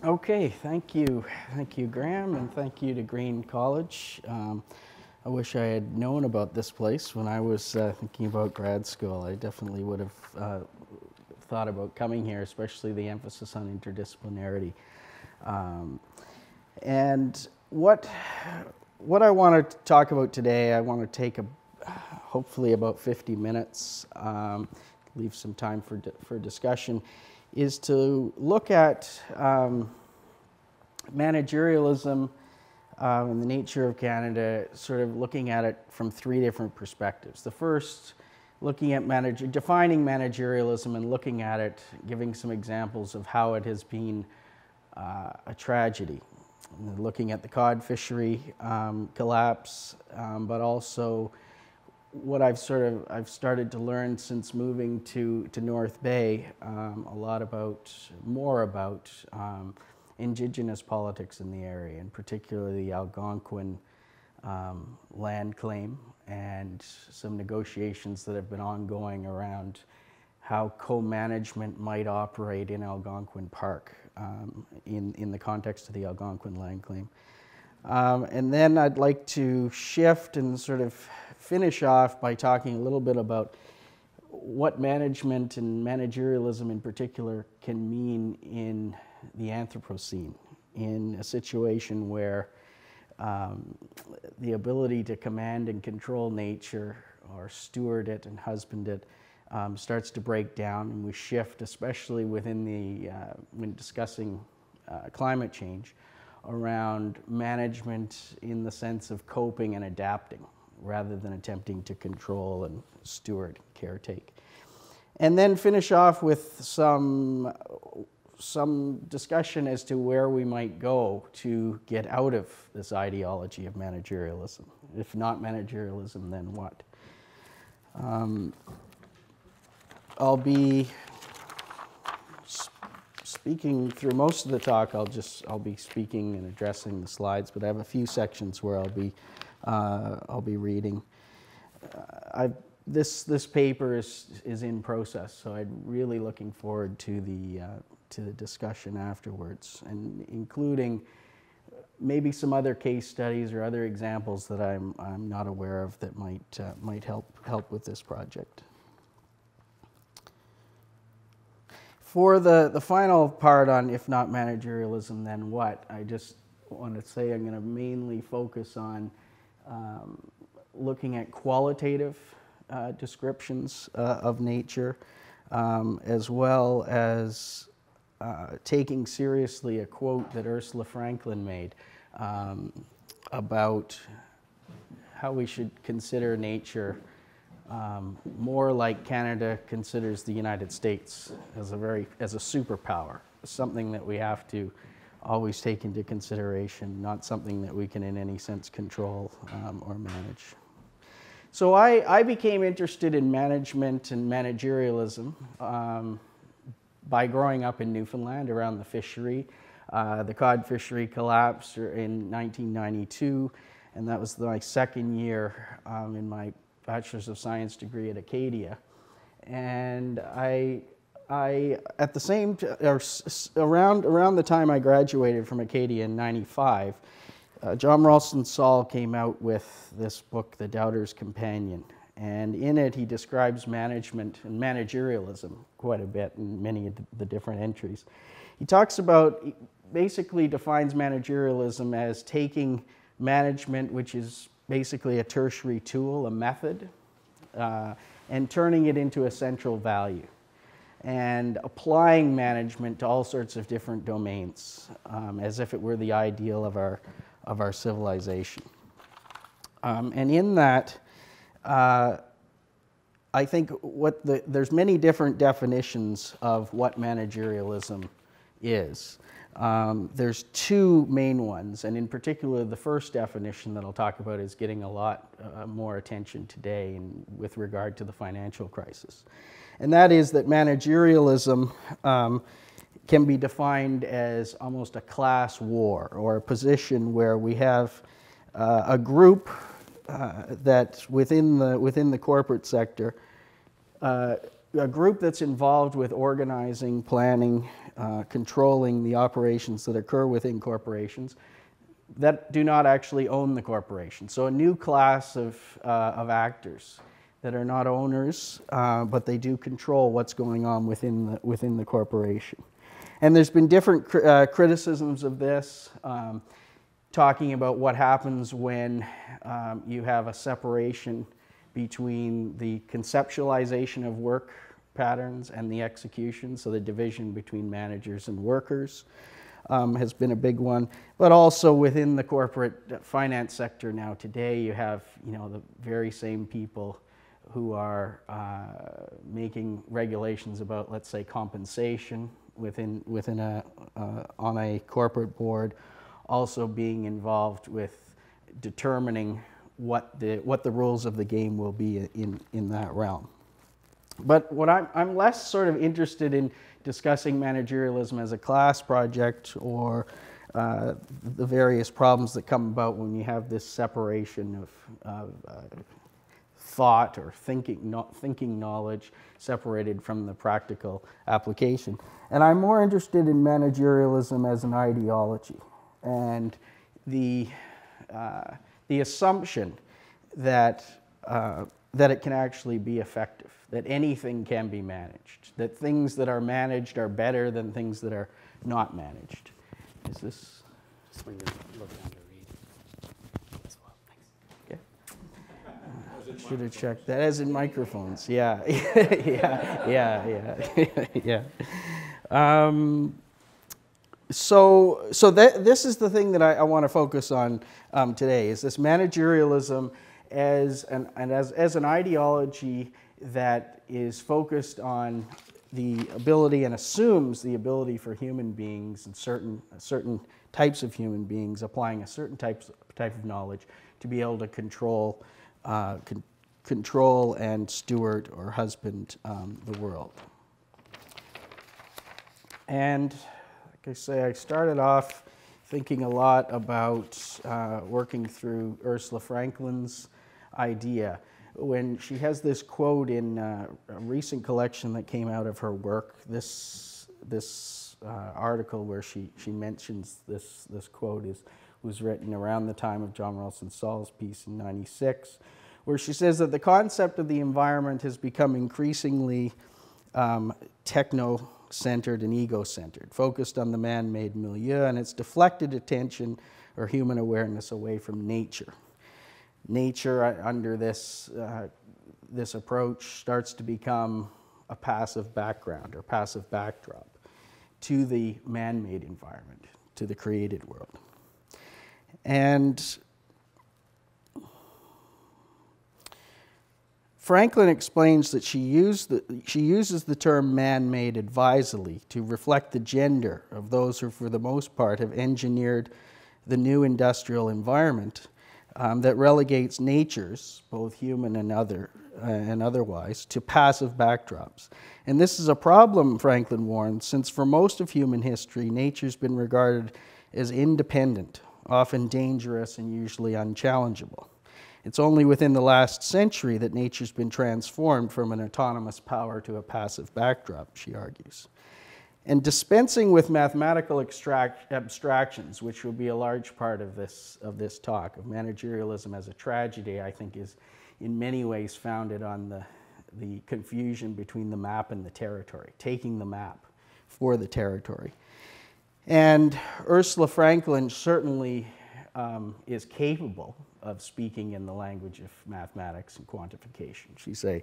Okay, thank you. Thank you, Graham, and thank you to Green College. I wish I had known about this place when I was thinking about grad school. I definitely would have thought about coming here, especially the emphasis on interdisciplinarity. And what I want to talk about today, I want to take hopefully about 50 minutes, leave some time for discussion, is to look at managerialism and the nature of Canada, sort of looking at it from three different perspectives. The first, looking at defining managerialism and looking at it, giving some examples of how it has been a tragedy. Looking at the cod fishery collapse, but also what I've started to learn since moving to North Bay, a lot more about Indigenous politics in the area, and particularly the Algonquin land claim, and some negotiations that have been ongoing around how co-management might operate in Algonquin Park in the context of the Algonquin land claim. And then I'd like to shift and sort of finish off by talking a little bit about what management and managerialism in particular can mean in the Anthropocene, in a situation where the ability to command and control nature, or steward it and husband it, starts to break down, and we shift, especially within when discussing climate change, around management in the sense of coping and adapting, rather than attempting to control and steward, caretake. And then finish off with some discussion as to where we might go to get out of this ideology of managerialism. If not managerialism, then what? I'll be speaking through most of the talk. I'll be speaking and addressing the slides, but I have a few sections where I'll be reading. This paper is in process, so I'm really looking forward to the discussion afterwards, and including maybe some other case studies or other examples that I'm not aware of that might help with this project. For the final part on if not managerialism, then what? I just want to say I'm going to mainly focus on looking at qualitative descriptions of nature, as well as taking seriously a quote that Ursula Franklin made about how we should consider nature more like Canada considers the United States, as a superpower, something that we have to always take into consideration, not something that we can in any sense control or manage. So I became interested in management and managerialism by growing up in Newfoundland around the fishery. The cod fishery collapsed in 1992, and that was my second year in my Bachelor's of Science degree at Acadia. And I at the same around the time I graduated from Acadia in '95, John Ralston Saul came out with this book, The Doubter's Companion, and in it he describes management and managerialism quite a bit in many of the different entries. He talks about, basically defines managerialism as taking management, which is basically a tertiary tool, a method, and turning it into a central value, and applying management to all sorts of different domains, as if it were the ideal of our civilization. And in that, I think there's many different definitions of what managerialism is. There's two main ones, and in particular, the first definition that I'll talk about is getting a lot more attention today with regard to the financial crisis. And that is that managerialism can be defined as almost a class war, or a position where we have a group that within the corporate sector a group that's involved with organizing, planning, controlling the operations that occur within corporations that do not actually own the corporation. So a new class of actors that are not owners, but they do control what's going on within the corporation. And there's been different criticisms of this, talking about what happens when you have a separation between the conceptualization of work patterns and the execution, so the division between managers and workers has been a big one. But also within the corporate finance sector now today, you have the very same people who are making regulations about, let's say, compensation on a corporate board, also being involved with determining what the rules of the game will be in that realm. But what I'm less sort of interested in discussing managerialism as a class project, or the various problems that come about when you have this separation of thought or thinking knowledge separated from the practical application. And I'm more interested in managerialism as an ideology, and the assumption that it can actually be effective, that anything can be managed, that things that are managed are better than things that are not managed. Is this? Just when you're looking under read as well. Thanks. Okay. Should have checked that. As in microphones, yeah. Yeah. So this is the thing that I want to focus on today, is this managerialism as an ideology that is focused on the ability and assumes the ability for human beings and certain types of human beings applying a certain type of knowledge to be able to control and steward or husband the world. And like I say, I started off thinking a lot about working through Ursula Franklin's idea, when she has this quote in a recent collection that came out of her work, this article where she mentions this quote was written around the time of John Ralston Saul's piece in '96, where she says that the concept of the environment has become increasingly techno-centered and ego-centered, focused on the man-made milieu, and it's deflected attention or human awareness away from nature. Nature, under this approach, starts to become a passive background or passive backdrop to the man-made environment, to the created world. And Franklin explains that she uses the term man-made advisedly to reflect the gender of those who, for the most part, have engineered the new industrial environment that relegates natures, both human and otherwise, to passive backdrops. And this is a problem, Franklin warns, since for most of human history, nature's been regarded as independent, often dangerous, and usually unchallengeable. It's only within the last century that nature's been transformed from an autonomous power to a passive backdrop, she argues. And dispensing with mathematical abstractions, which will be a large part of this talk, of managerialism as a tragedy, I think is in many ways founded on the confusion between the map and the territory, taking the map for the territory. And Ursula Franklin certainly is capable of speaking in the language of mathematics and quantification. She's a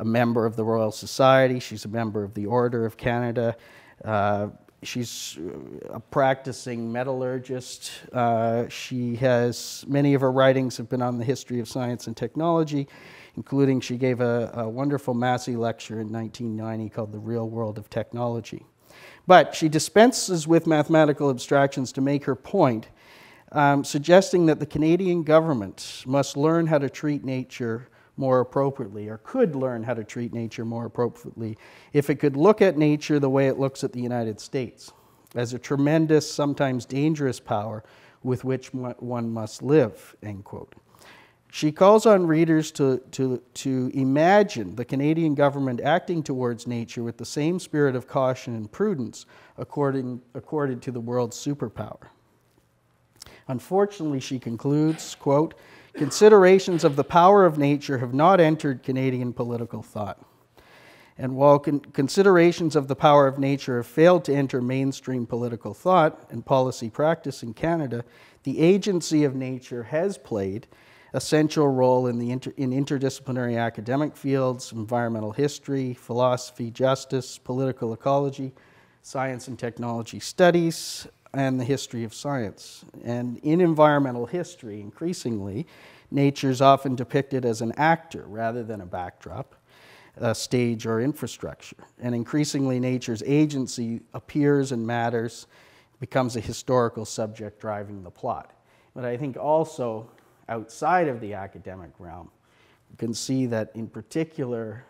member of the Royal Society. She's a member of the Order of Canada. She's a practicing metallurgist. Many of her writings have been on the history of science and technology, including she gave a wonderful Massey lecture in 1990 called The Real World of Technology. But she dispenses with mathematical abstractions to make her point, suggesting that the Canadian government must learn how to treat nature more appropriately, or could learn how to treat nature more appropriately, if it could look at nature the way it looks at the United States, as a tremendous, sometimes dangerous power with which one must live, end quote. She calls on readers to imagine the Canadian government acting towards nature with the same spirit of caution and prudence accorded to the world's superpower. Unfortunately, she concludes, quote, considerations of the power of nature have not entered Canadian political thought. And while considerations of the power of nature have failed to enter mainstream political thought and policy practice in Canada, the agency of nature has played a central role in interdisciplinary academic fields, environmental history, philosophy, justice, political ecology, science and technology studies, and the history of science. And in environmental history, increasingly, nature is often depicted as an actor rather than a backdrop, a stage or infrastructure. And increasingly, nature's agency appears and matters, becomes a historical subject driving the plot. But I think also, outside of the academic realm, you can see that in particular,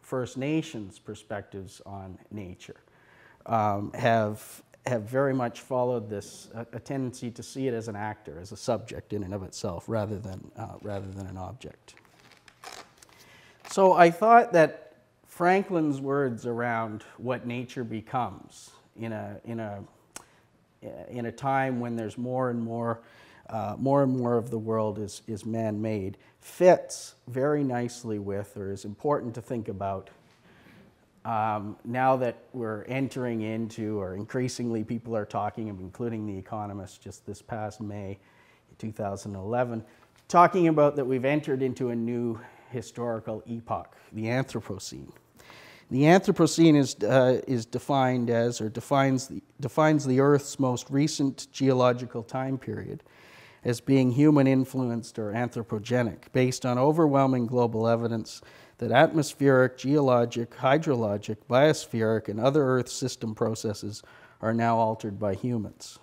First Nations perspectives on nature have very much followed this, a tendency to see it as an actor, as a subject in and of itself, rather than an object. So I thought that Franklin's words around what nature becomes in a time when there's more and more of the world is man-made fits very nicely with, or is important to think about now that we're entering into, or increasingly people are talking, including The Economist just this past May 2011, talking about that we've entered into a new historical epoch, the Anthropocene. The Anthropocene is defined as, or defines the Earth's most recent geological time period as being human-influenced or anthropogenic, based on overwhelming global evidence that atmospheric, geologic, hydrologic, biospheric, and other Earth system processes are now altered by humans.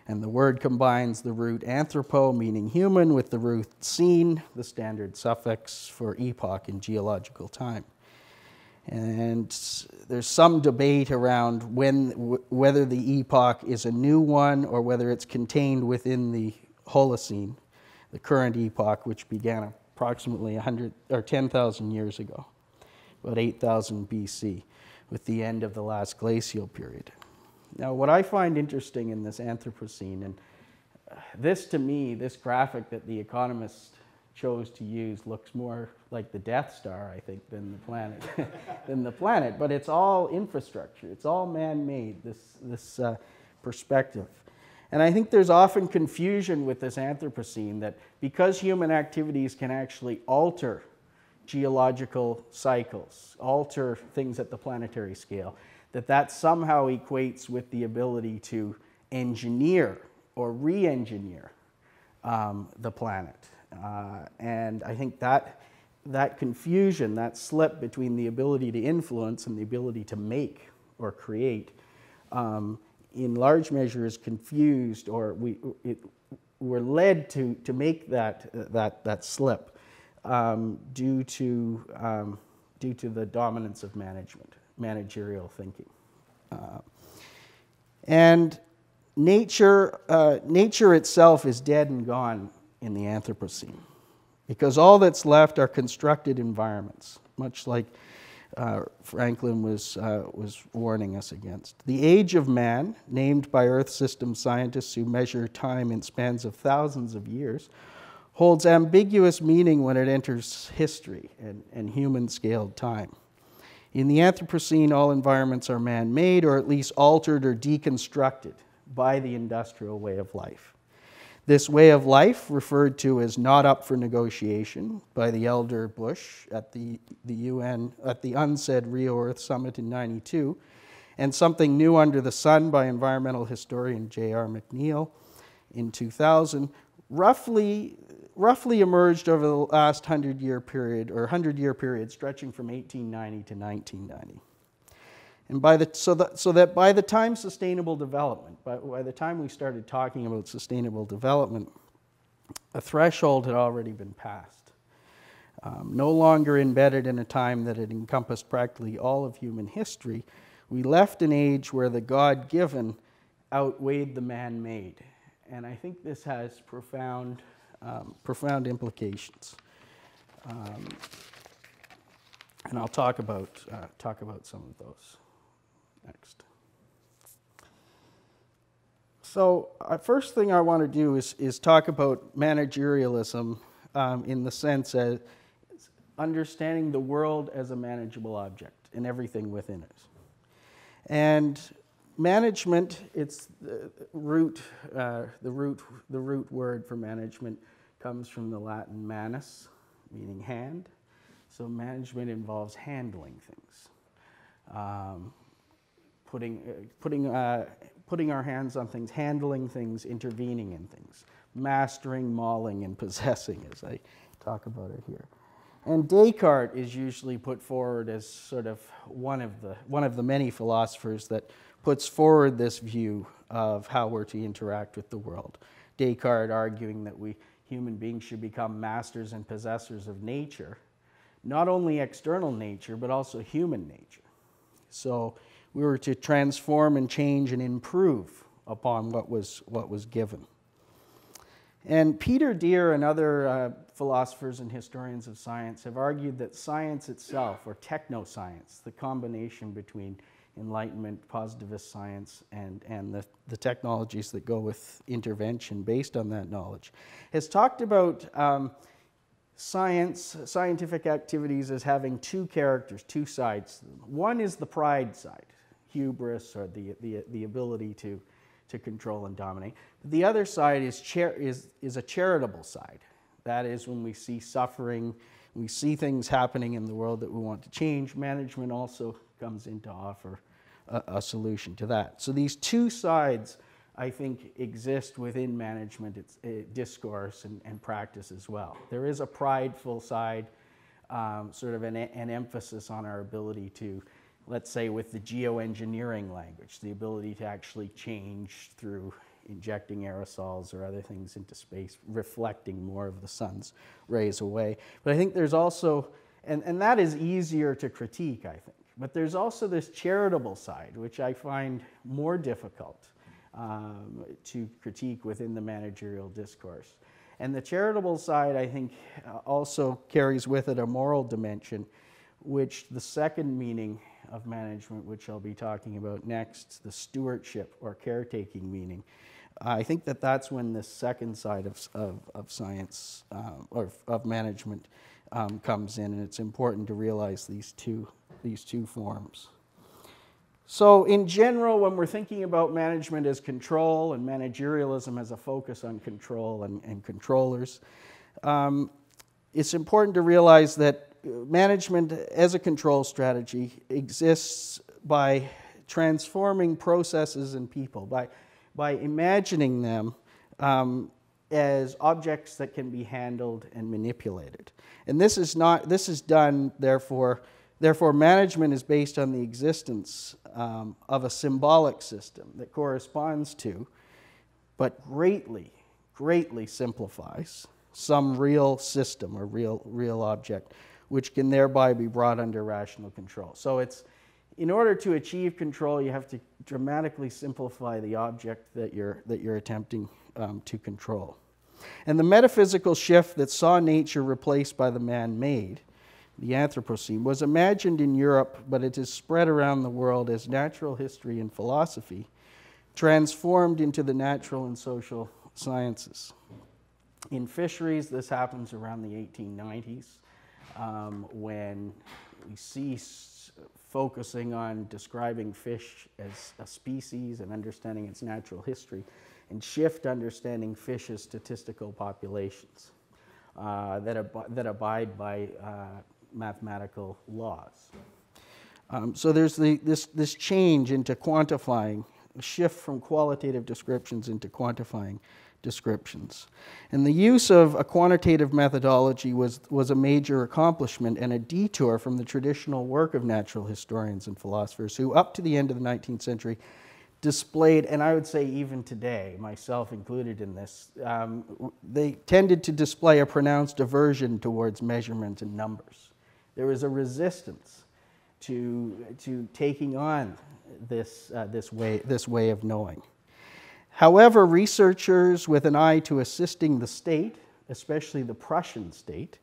And the word combines the root anthropo, meaning human, with the root scene, the standard suffix for epoch in geological time. And there's some debate around whether the epoch is a new one or whether it's contained within the Holocene, the current epoch, which began approximately 100 or 10,000 years ago, about 8,000 BC, with the end of the last glacial period. Now, what I find interesting in this Anthropocene, and this to me, this graphic that The Economist chose to use looks more like the Death Star, I think, than the planet. But it's all infrastructure. It's all man-made, this perspective. And I think there's often confusion with this Anthropocene that because human activities can actually alter geological cycles, alter things at the planetary scale, that somehow equates with the ability to engineer or re-engineer the planet. And I think that confusion, that slip between the ability to influence and the ability to make or create, in large measure is confused, or we're led to make that slip due to the dominance of managerial thinking. And nature itself is dead and gone in the Anthropocene, because all that's left are constructed environments, much like Franklin was warning us against. The age of man, named by Earth system scientists who measure time in spans of thousands of years, holds ambiguous meaning when it enters history and human-scaled time. In the Anthropocene, all environments are man-made, or at least altered or deconstructed by the industrial way of life. This way of life, referred to as not up for negotiation by the elder Bush at the UN, at the unsaid Rio Earth Summit in '92, and something new under the sun by environmental historian J.R. McNeill in 2000, roughly emerged over the last 100-year period, or 100-year period stretching from 1890 to 1990. And so that by the time sustainable development, by the time we started talking about sustainable development, a threshold had already been passed. No longer embedded in a time that had encompassed practically all of human history, we left an age where the God-given outweighed the man-made. And I think this has profound profound implications. And I'll talk about some of those next. So, first thing I want to do is talk about managerialism in the sense of understanding the world as a manageable object and everything within it. And management, it's the root word for management comes from the Latin manus, meaning hand. So management involves handling things, putting our hands on things, handling things, intervening in things, mastering, mauling, and possessing, as I talk about it here. And Descartes is usually put forward as sort of one of the many philosophers that puts forward this view of how we're to interact with the world. Descartes arguing that we human beings should become masters and possessors of nature, not only external nature, but also human nature. So we were to transform and change and improve upon what was given. And Peter Deer and other philosophers and historians of science have argued that science itself, or technoscience, the combination between Enlightenment, positivist science, and the technologies that go with intervention based on that knowledge, has talked about scientific activities as having two characters, two sides. One is the pride side, hubris, or the ability to control and dominate. The other side is a charitable side. That is when we see suffering, we see things happening in the world that we want to change. Management also comes in to offer a solution to that. So these two sides, I think, exist within management discourse and practice as well. There is a prideful side, sort of an emphasis on our ability to, let's say with the geoengineering language, the ability to actually change through injecting aerosols or other things into space, reflecting more of the sun's rays away. But I think there's also, and that is easier to critique, I think, but there's also this charitable side, which I find more difficult to critique within the managerial discourse. And the charitable side, I think, also carries with it a moral dimension, which the second meaning of management, which I'll be talking about next, the stewardship or caretaking meaning, I think that that's when the second side of science or of management comes in, and it's important to realize these two forms. So in general, when we're thinking about management as control and managerialism as a focus on control and controllers, it's important to realize that management as a control strategy exists by transforming processes and people, by imagining them as objects that can be handled and manipulated. And this is done, therefore management is based on the existence of a symbolic system that corresponds to, but greatly simplifies some real system or real object, which can thereby be brought under rational control. So in order to achieve control, you have to dramatically simplify the object that you're attempting to control. And the metaphysical shift that saw nature replaced by the man-made, the Anthropocene, was imagined in Europe, but it is spread around the world as natural history and philosophy transformed into the natural and social sciences. In fisheries, this happens around the 1890s, when we cease focusing on describing fish as a species and understanding its natural history, and shift understanding fish as statistical populations that abide by mathematical laws. So there's this change into quantifying, a shift from qualitative descriptions into quantifying descriptions. And the use of a quantitative methodology was a major accomplishment and a detour from the traditional work of natural historians and philosophers who, up to the end of the 19th century, displayed, and I would say even today, myself included in this, they tended to display a pronounced aversion towards measurement and numbers. There was a resistance to taking on this way of knowing. However, researchers with an eye to assisting the state especially the Prussian state,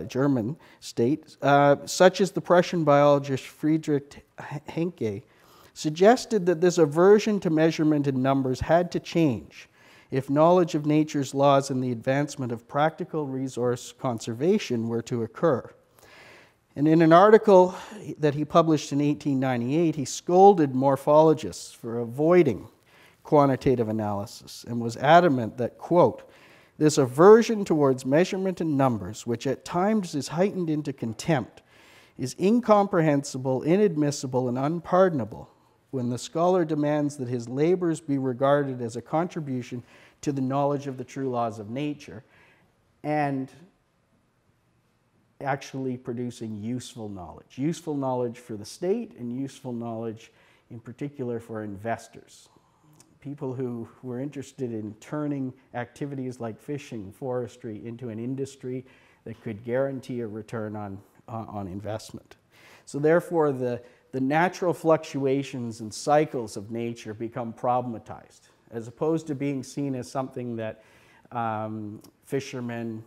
German state, such as the Prussian biologist Friedrich Henke, suggested that this aversion to measurement in numbers had to change if knowledge of nature's laws and the advancement of practical resource conservation were to occur. And in an article that he published in 1898, he scolded morphologists for avoiding quantitative analysis and was adamant that, quote, "This aversion towards measurement in numbers, which at times is heightened into contempt, is incomprehensible, inadmissible, and unpardonable when the scholar demands that his labors be regarded as a contribution to the knowledge of the true laws of nature and actually producing useful knowledge for the state and useful knowledge in particular for investors. People who were interested in turning activities like fishing, forestry into an industry that could guarantee a return on investment. So therefore, the natural fluctuations and cycles of nature become problematized, as opposed to being seen as something that fishermen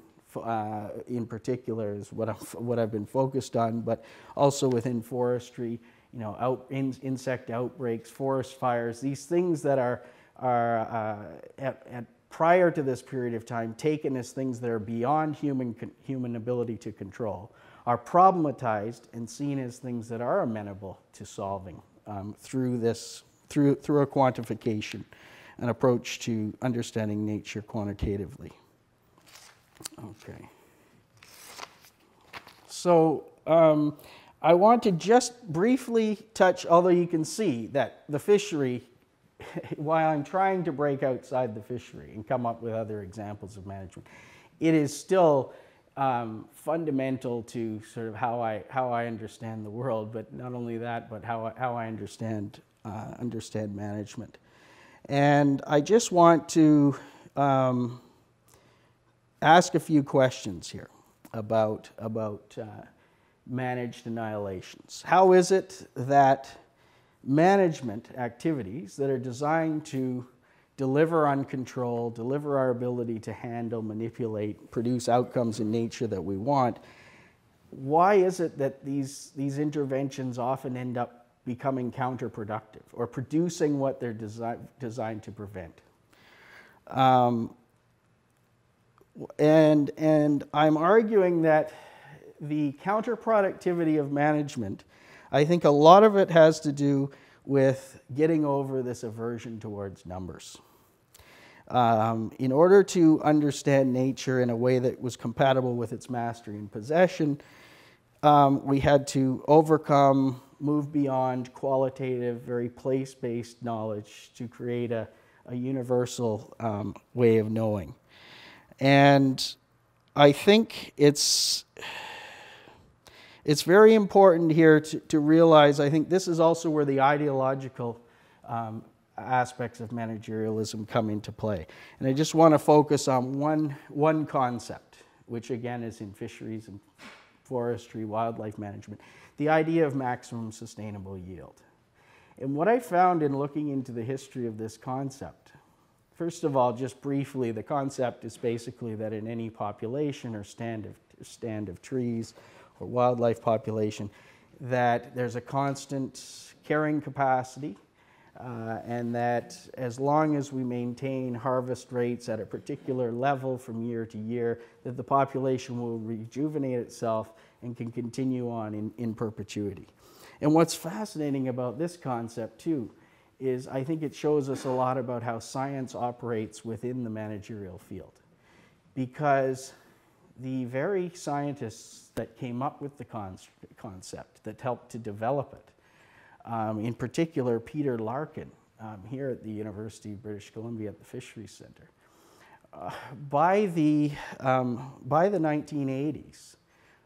in particular is what I've been focused on, but also within forestry, you know, insect outbreaks, forest fires, these things that are prior to this period of time taken as things that are beyond human ability to control, are problematized and seen as things that are amenable to solving through a quantification, an approach to understanding nature quantitatively. Okay. So I want to just briefly touch, although you can see that the fishery, while I'm trying to break outside the fishery and come up with other examples of management, it is still fundamental to sort of how I understand the world, but not only that, but how I understand management. And I just want to ask a few questions here about managed annihilations. How is it that management activities that are designed to deliver on control, deliver our ability to handle, manipulate, produce outcomes in nature that we want, why is it that these interventions often end up becoming counterproductive or producing what they're designed to prevent? And I'm arguing that the counterproductivity of management, I think a lot of it has to do with getting over this aversion towards numbers. In order to understand nature in a way that was compatible with its mastery and possession, we had to overcome, move beyond qualitative, very place-based knowledge to create a universal way of knowing. And I think it's very important here to realize, I think this is also where the ideological aspects of managerialism come into play. And I just want to focus on one concept, which again is in fisheries and forestry, wildlife management, the idea of maximum sustainable yield. And what I found in looking into the history of this concept, first of all, just briefly, the concept is basically that in any population or stand of trees or wildlife population, that there's a constant carrying capacity, and that as long as we maintain harvest rates at a particular level from year to year, that the population will rejuvenate itself and can continue on in perpetuity. And what's fascinating about this concept too is I think it shows us a lot about how science operates within the managerial field. Because the very scientists that came up with the concept, that helped to develop it, in particular Peter Larkin here at the University of British Columbia at the Fisheries Center, by the 1980s,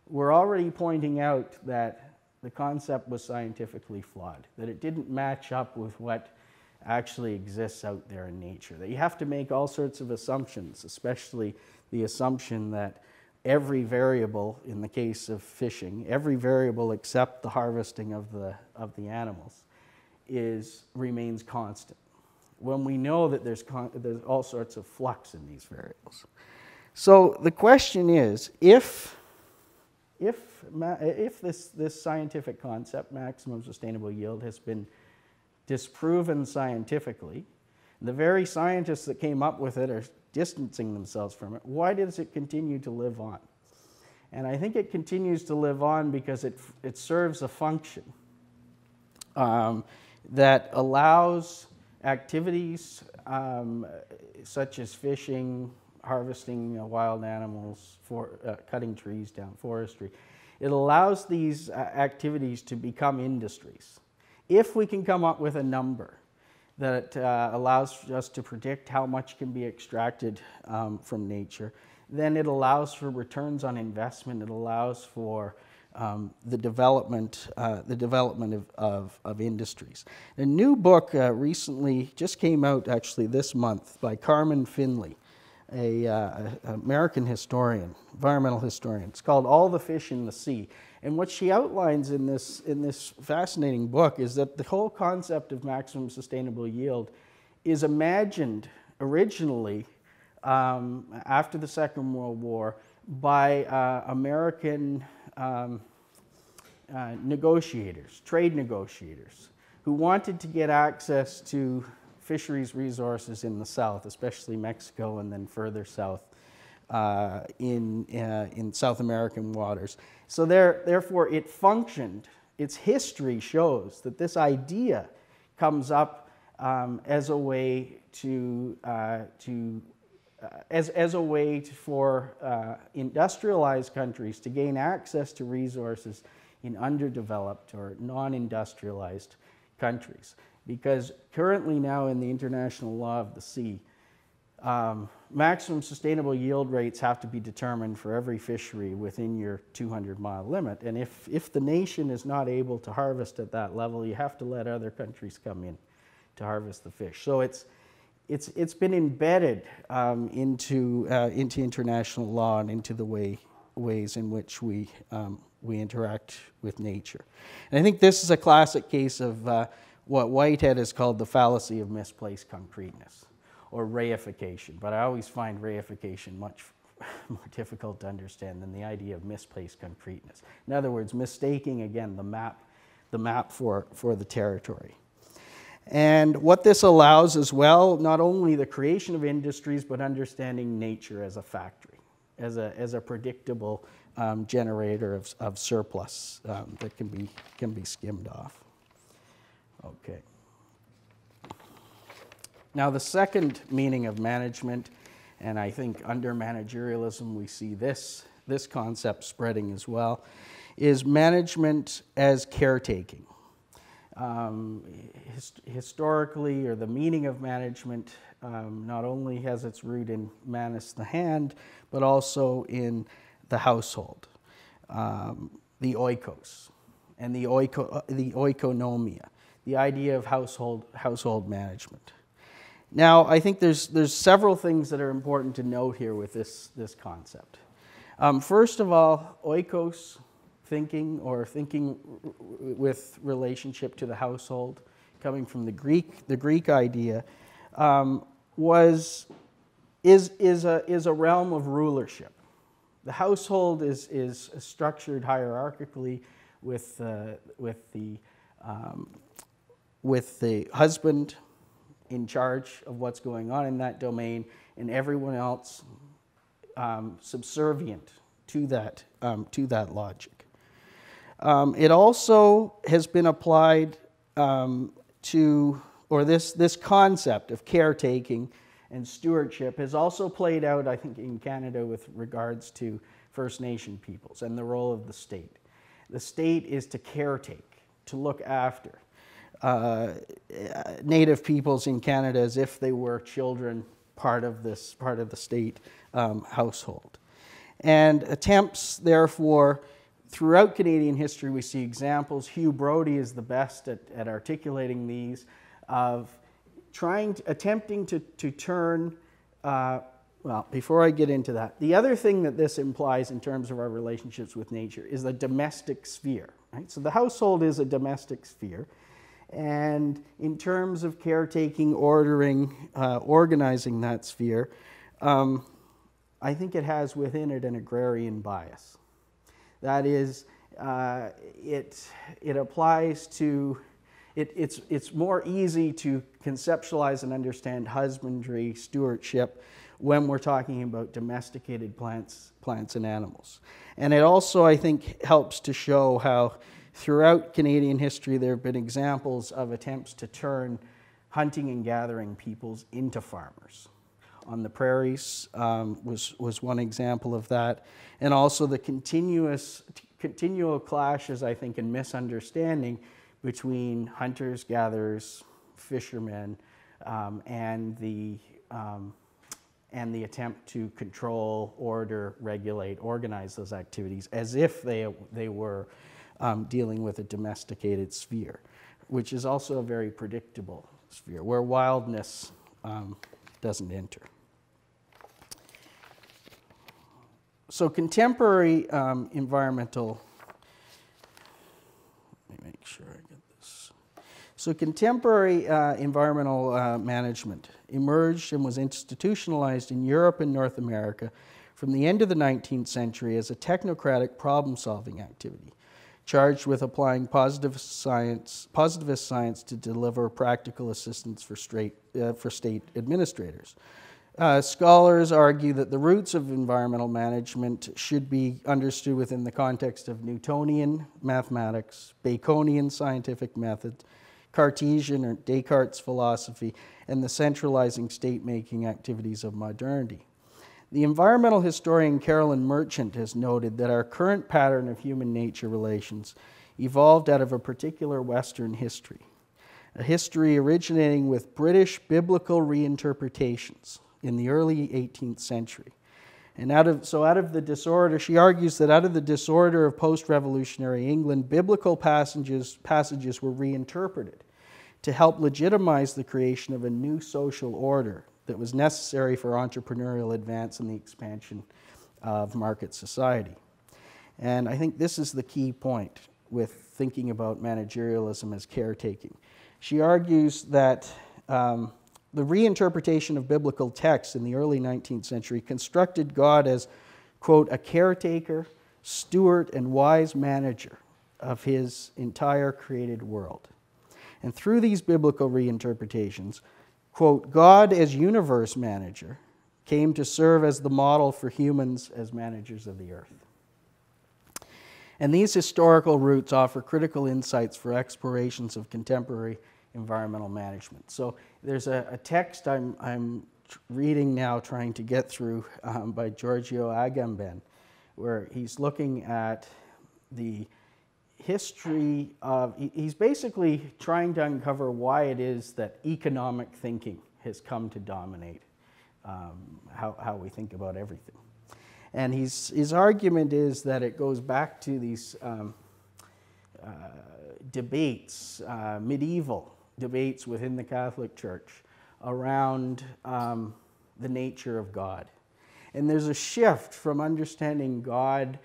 were already pointing out that the concept was scientifically flawed, that it didn't match up with what actually exists out there in nature, that you have to make all sorts of assumptions, especially the assumption that every variable, in the case of fishing, every variable except the harvesting of the animals remains constant, when we know that there's all sorts of flux in these variables. So the question is, if this scientific concept, maximum sustainable yield, has been disproven scientifically, the very scientists that came up with it are distancing themselves from it, why does it continue to live on? And I think it continues to live on because it serves a function that allows activities such as fishing, harvesting wild animals, cutting trees down, forestry. It allows these activities to become industries. If we can come up with a number that allows us to predict how much can be extracted from nature, then it allows for returns on investment. It allows for the development of industries. A new book recently just came out, actually this month, by Carmen Finley, an American historian, environmental historian. It's called All the Fish in the Sea. And what she outlines in this fascinating book is that the whole concept of maximum sustainable yield is imagined originally after the Second World War by American negotiators, trade negotiators, who wanted to get access to fisheries resources in the south, especially Mexico and then further south in South American waters. So therefore it functioned, its history shows that this idea comes up as a way for industrialized countries to gain access to resources in underdeveloped or non-industrialized countries. Because currently now in the international law of the sea, maximum sustainable yield rates have to be determined for every fishery within your 200-mile limit. And if the nation is not able to harvest at that level, you have to let other countries come in to harvest the fish. So it's been embedded into international law and into the ways in which we interact with nature. And I think this is a classic case of what Whitehead has called the fallacy of misplaced concreteness, or reification. But I always find reification much more difficult to understand than the idea of misplaced concreteness. In other words, mistaking, again, the map for the territory. And what this allows as well, not only the creation of industries, but understanding nature as a factory, as a predictable generator of surplus that can be skimmed off. Okay. Now the second meaning of management, and I think under managerialism we see this concept spreading as well, is management as caretaking. Historically, or the meaning of management not only has its root in manus the hand, but also in the household, the oikos, and the oikonomia, the idea of household management. Now, I think there's several things that are important to note here with this concept. First of all, oikos, thinking with relationship to the household, coming from the Greek idea, is a realm of rulership. The household is structured hierarchically with the husband in charge of what's going on in that domain, and everyone else subservient to that logic. It also has been applied to, or this concept of caretaking and stewardship has also played out, I think, in Canada with regards to First Nation peoples and the role of the state. The state is to caretake, to look after Native peoples in Canada as if they were children, part of the state household. And attempts, therefore, throughout Canadian history, we see examples. Hugh Brodie is the best at articulating these, of attempting to turn, well, before I get into that, the other thing that this implies in terms of our relationships with nature is the domestic sphere, right? So the household is a domestic sphere. And in terms of caretaking, ordering, organizing that sphere, I think it has within it an agrarian bias. That is, it applies to, it's more easy to conceptualize and understand husbandry, stewardship, when we're talking about domesticated plants and animals. And it also, I think, helps to show how throughout Canadian history there have been examples of attempts to turn hunting and gathering peoples into farmers. On the prairies was one example of that. And also the continual clashes, I think, and misunderstanding between hunters, gatherers, fishermen, and the attempt to control, order, regulate, organize those activities as if they were dealing with a domesticated sphere, which is also a very predictable sphere, where wildness doesn't enter. So contemporary environmental, let me make sure I get this. So contemporary environmental management emerged and was institutionalized in Europe and North America from the end of the 19th century as a technocratic problem-solving activity, charged with applying positivist science to deliver practical assistance for state administrators. Scholars argue that the roots of environmental management should be understood within the context of Newtonian mathematics, Baconian scientific method, Cartesian or Descartes' philosophy, and the centralizing state-making activities of modernity. The environmental historian Carolyn Merchant has noted that our current pattern of human nature relations evolved out of a particular Western history, a history originating with British biblical reinterpretations in the early 18th century. And out of the disorder, she argues that out of the disorder of post-revolutionary England, biblical passages were reinterpreted to help legitimize the creation of a new social order that was necessary for entrepreneurial advance and the expansion of market society. And I think this is the key point with thinking about managerialism as caretaking. She argues that the reinterpretation of biblical texts in the early 19th century constructed God as, quote, a caretaker, steward, and wise manager of his entire created world. And through these biblical reinterpretations, quote, God as universe manager came to serve as the model for humans as managers of the earth. And these historical roots offer critical insights for explorations of contemporary environmental management. So there's a text I'm reading now, trying to get through, by Giorgio Agamben, where he's looking at the history of, he's basically trying to uncover why it is that economic thinking has come to dominate how we think about everything. And his argument is that it goes back to these debates, medieval debates within the Catholic Church around the nature of God. And there's a shift from understanding God,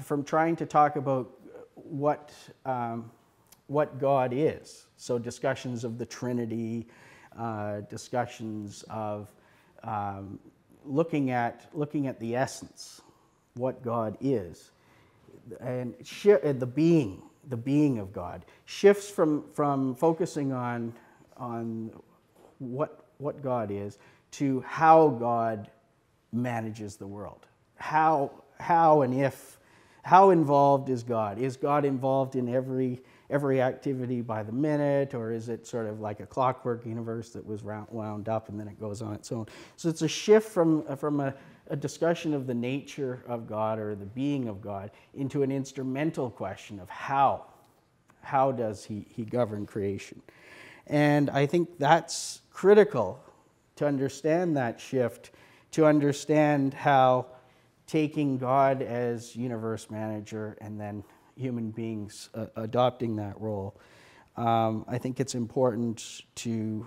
from trying to talk about what God is. So discussions of the Trinity, discussions of looking at the essence, what God is, and the being of God, shifts from focusing on what God is to how God manages the world. How involved is God? Is God involved in every activity by the minute, or is it sort of like a clockwork universe that was wound up and then it goes on its own? So it's a shift from a discussion of the nature of God or the being of God into an instrumental question of how does he govern creation. And I think that's critical to understand that shift, to understand how taking God as universe manager and then human beings adopting that role. I think it's important to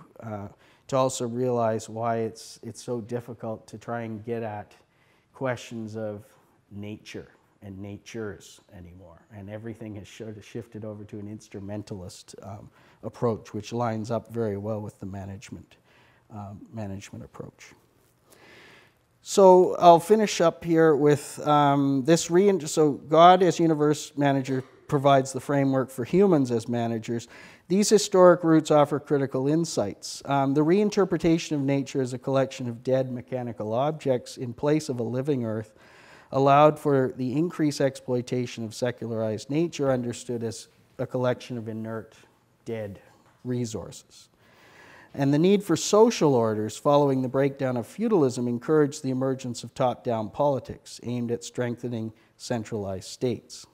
also realize why it's so difficult to try and get at questions of nature and natures anymore. And everything has sort of shifted over to an instrumentalist approach, which lines up very well with the management approach. So I'll finish up here with this. So God as universe manager provides the framework for humans as managers. These historic roots offer critical insights. The reinterpretation of nature as a collection of dead mechanical objects in place of a living earth allowed for the increased exploitation of secularized nature, understood as a collection of inert, dead resources. And the need for social orders following the breakdown of feudalism encouraged the emergence of top-down politics aimed at strengthening centralized states.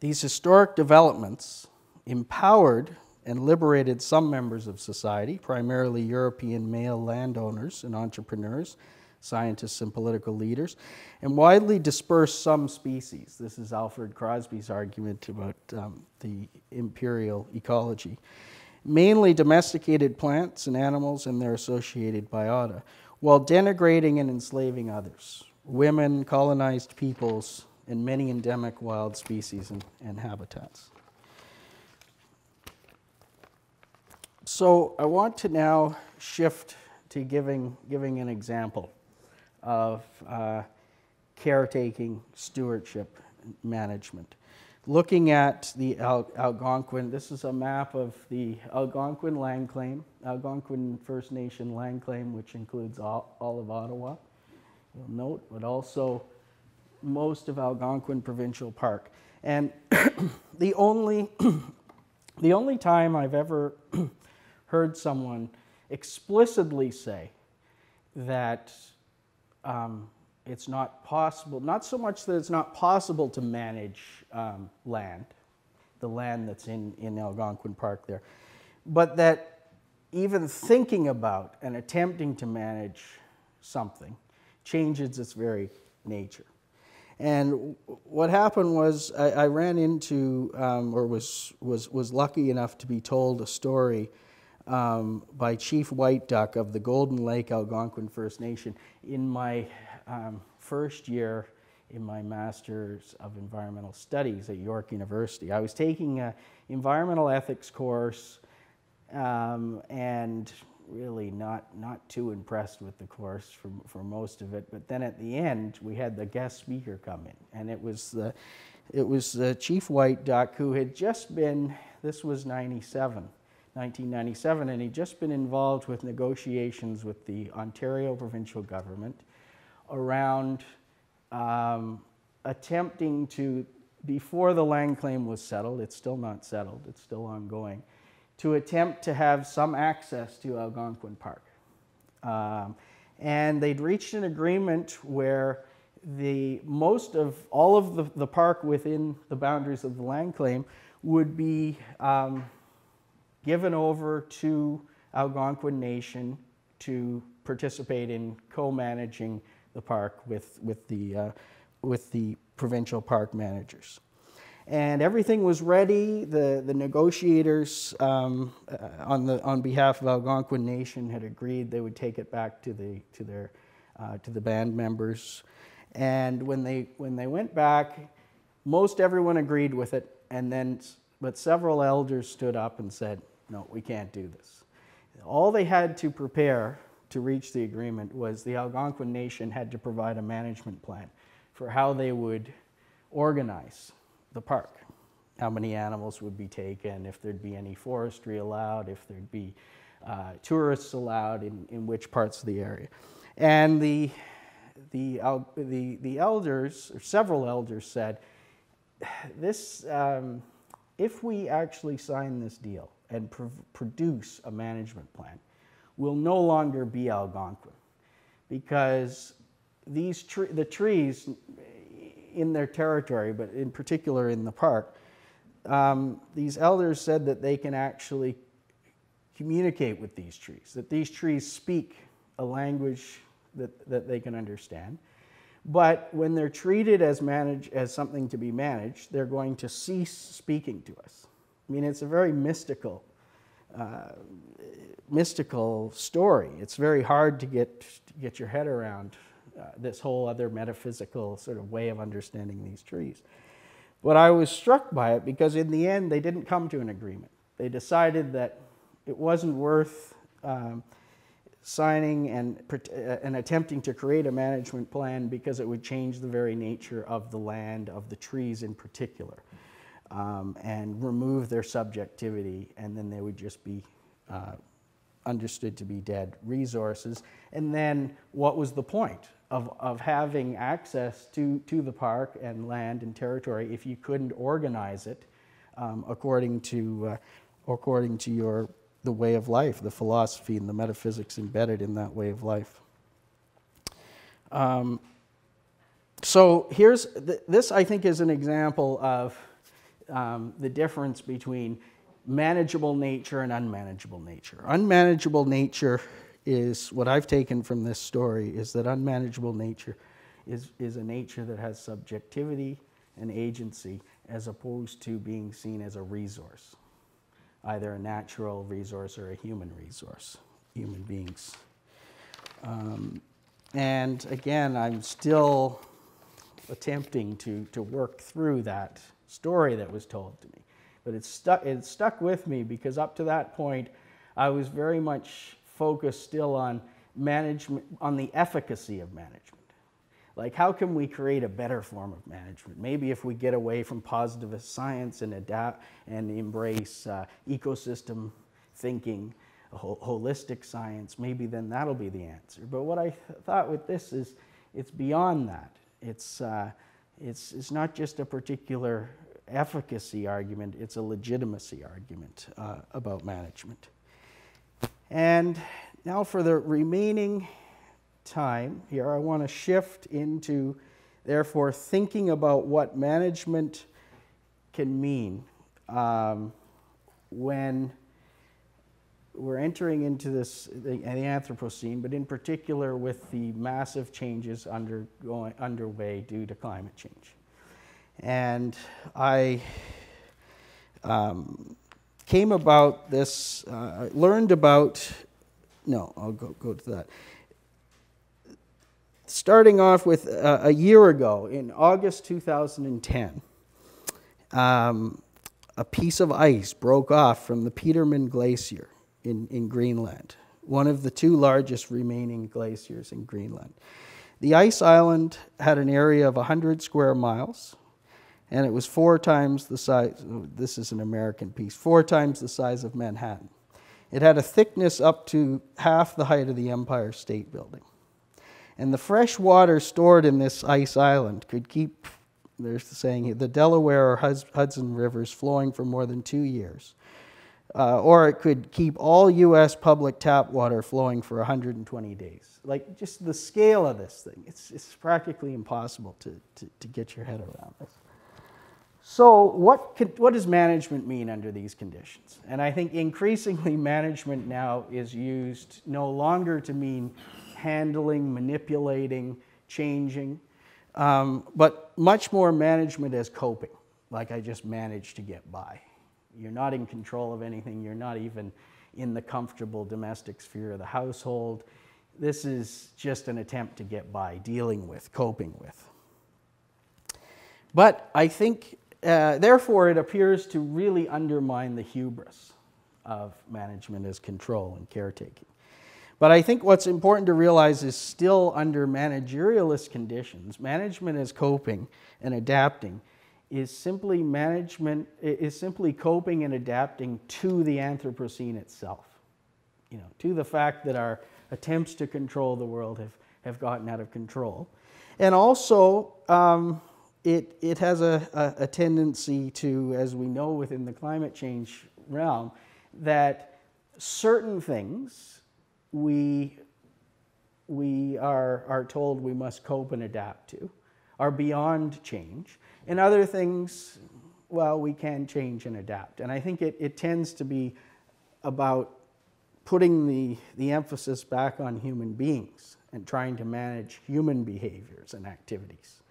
These historic developments empowered and liberated some members of society, primarily European male landowners and entrepreneurs, scientists and political leaders, and widely dispersed some species. This is Alfred Crosby's argument about the imperial ecology. Mainly domesticated plants and animals and their associated biota, while denigrating and enslaving others, women, colonized peoples, and many endemic wild species and habitats. So I want to now shift to giving an example of caretaking stewardship management. Looking at the Algonquin, this is a map of the Algonquin land claim, Algonquin First Nation land claim, which includes all of Ottawa, you'll note, but also most of Algonquin Provincial Park. And the only time I've ever heard someone explicitly say that it's not possible, not so much that it's not possible to manage land, the land that's in Algonquin Park there, but that even thinking about and attempting to manage something changes its very nature. And what happened was I ran into, or was lucky enough to be told a story by Chief White Duck of the Golden Lake Algonquin First Nation in my first year in my Master's of Environmental Studies at York University. I was taking an environmental ethics course and really not too impressed with the course for most of it. But then at the end, we had the guest speaker come in, and it was the Chief White Duck who had just been, this was 1997, and he'd just been involved with negotiations with the Ontario provincial government around attempting to, before the land claim was settled, it's still not settled, it's still ongoing, to attempt to have some access to Algonquin Park. And they'd reached an agreement where most of all of the park within the boundaries of the land claim would be given over to Algonquin Nation to participate in co-managing the park with the provincial park managers. And everything was ready. The negotiators on behalf of Algonquin Nation had agreed they would take it back to the band members. And when they went back, most everyone agreed with it. But several elders stood up and said, "No, we can't do this." All they had to prepare to reach the agreement was the Algonquin Nation had to provide a management plan for how they would organize the park, how many animals would be taken, if there'd be any forestry allowed, if there'd be tourists allowed in which parts of the area. And the elders, or several elders, said, "This, if we actually sign this deal and produce a management plan, will no longer be Algonquin, because the trees in their territory, but in particular in the park, these elders said that they can actually communicate with these trees, that these trees speak a language that they can understand. But when they're treated as something to be managed, they're going to cease speaking to us." I mean, it's a very mystical story. It's very hard to get your head around this whole other metaphysical sort of way of understanding these trees. But I was struck by it because in the end they didn't come to an agreement. They decided that it wasn't worth signing and attempting to create a management plan because it would change the very nature of the land, of the trees in particular, and remove their subjectivity, and then they would just be understood to be dead resources. And then what was the point of having access to the park and land and territory if you couldn't organize it according to the way of life, the philosophy and the metaphysics embedded in that way of life? So here's, this I think is an example of the difference between manageable nature and unmanageable nature. Unmanageable nature is, what I've taken from this story, is that unmanageable nature is a nature that has subjectivity and agency as opposed to being seen as a resource, either a natural resource or a human resource, human beings. And again, I'm still attempting to work through that story that was told to me. But it stuck with me because up to that point, I was very much focused still on management, on the efficacy of management. Like, how can we create a better form of management? Maybe if we get away from positivist science and adapt and embrace ecosystem thinking, holistic science, maybe then that'll be the answer. But what I thought with this is, it's beyond that. It's not just a particular efficacy argument, it's a legitimacy argument about management. And now for the remaining time here, I want to shift into, therefore, thinking about what management can mean when we're entering into the Anthropocene, but in particular with the massive changes underway due to climate change. And I came about this, learned about, no, I'll go to that. Starting off with a year ago, in August 2010, a piece of ice broke off from the Petermann Glacier in Greenland, one of the two largest remaining glaciers in Greenland. The ice island had an area of 100 square miles, and it was 4 times the size, this is an American piece, 4 times the size of Manhattan. It had a thickness up to half the height of the Empire State Building. And the fresh water stored in this ice island could keep, there's the saying, the Delaware or Hudson rivers flowing for more than 2 years. Or it could keep all U.S. public tap water flowing for 120 days. Like, just the scale of this thing, it's practically impossible to get your head around this. So what does management mean under these conditions? And I think increasingly management now is used no longer to mean handling, manipulating, changing, but much more management as coping, like I just managed to get by. You're not in control of anything. You're not even in the comfortable domestic sphere of the household. This is just an attempt to get by, dealing with, coping with. But I think, therefore, it appears to really undermine the hubris of management as control and caretaking. But I think what's important to realize is still under managerialist conditions, management as coping and adapting is simply coping and adapting to the Anthropocene itself. You know, to the fact that our attempts to control the world have gotten out of control. And also, it has a tendency to, as we know within the climate change realm, that certain things we are told we must cope and adapt to are beyond change. And other things, well, we can change and adapt. And I think it tends to be about putting the emphasis back on human beings and trying to manage human behaviors and activities,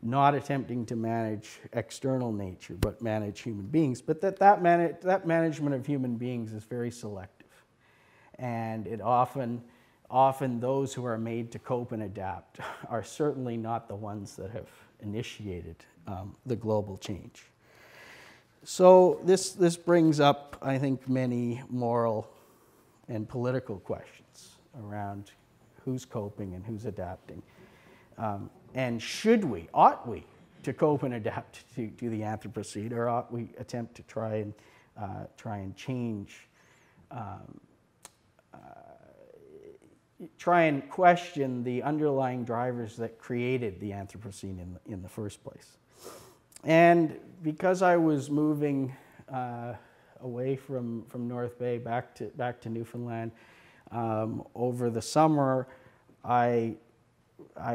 not attempting to manage external nature, but manage human beings. But that management of human beings is very selective. And it often those who are made to cope and adapt are certainly not the ones that have initiated the global change. So this brings up, I think, many moral and political questions around who's coping and who's adapting. And should we, ought we, to cope and adapt to the Anthropocene, or ought we attempt to try and change, try and question the underlying drivers that created the Anthropocene in the first place? And because I was moving away from North Bay back to Newfoundland over the summer, I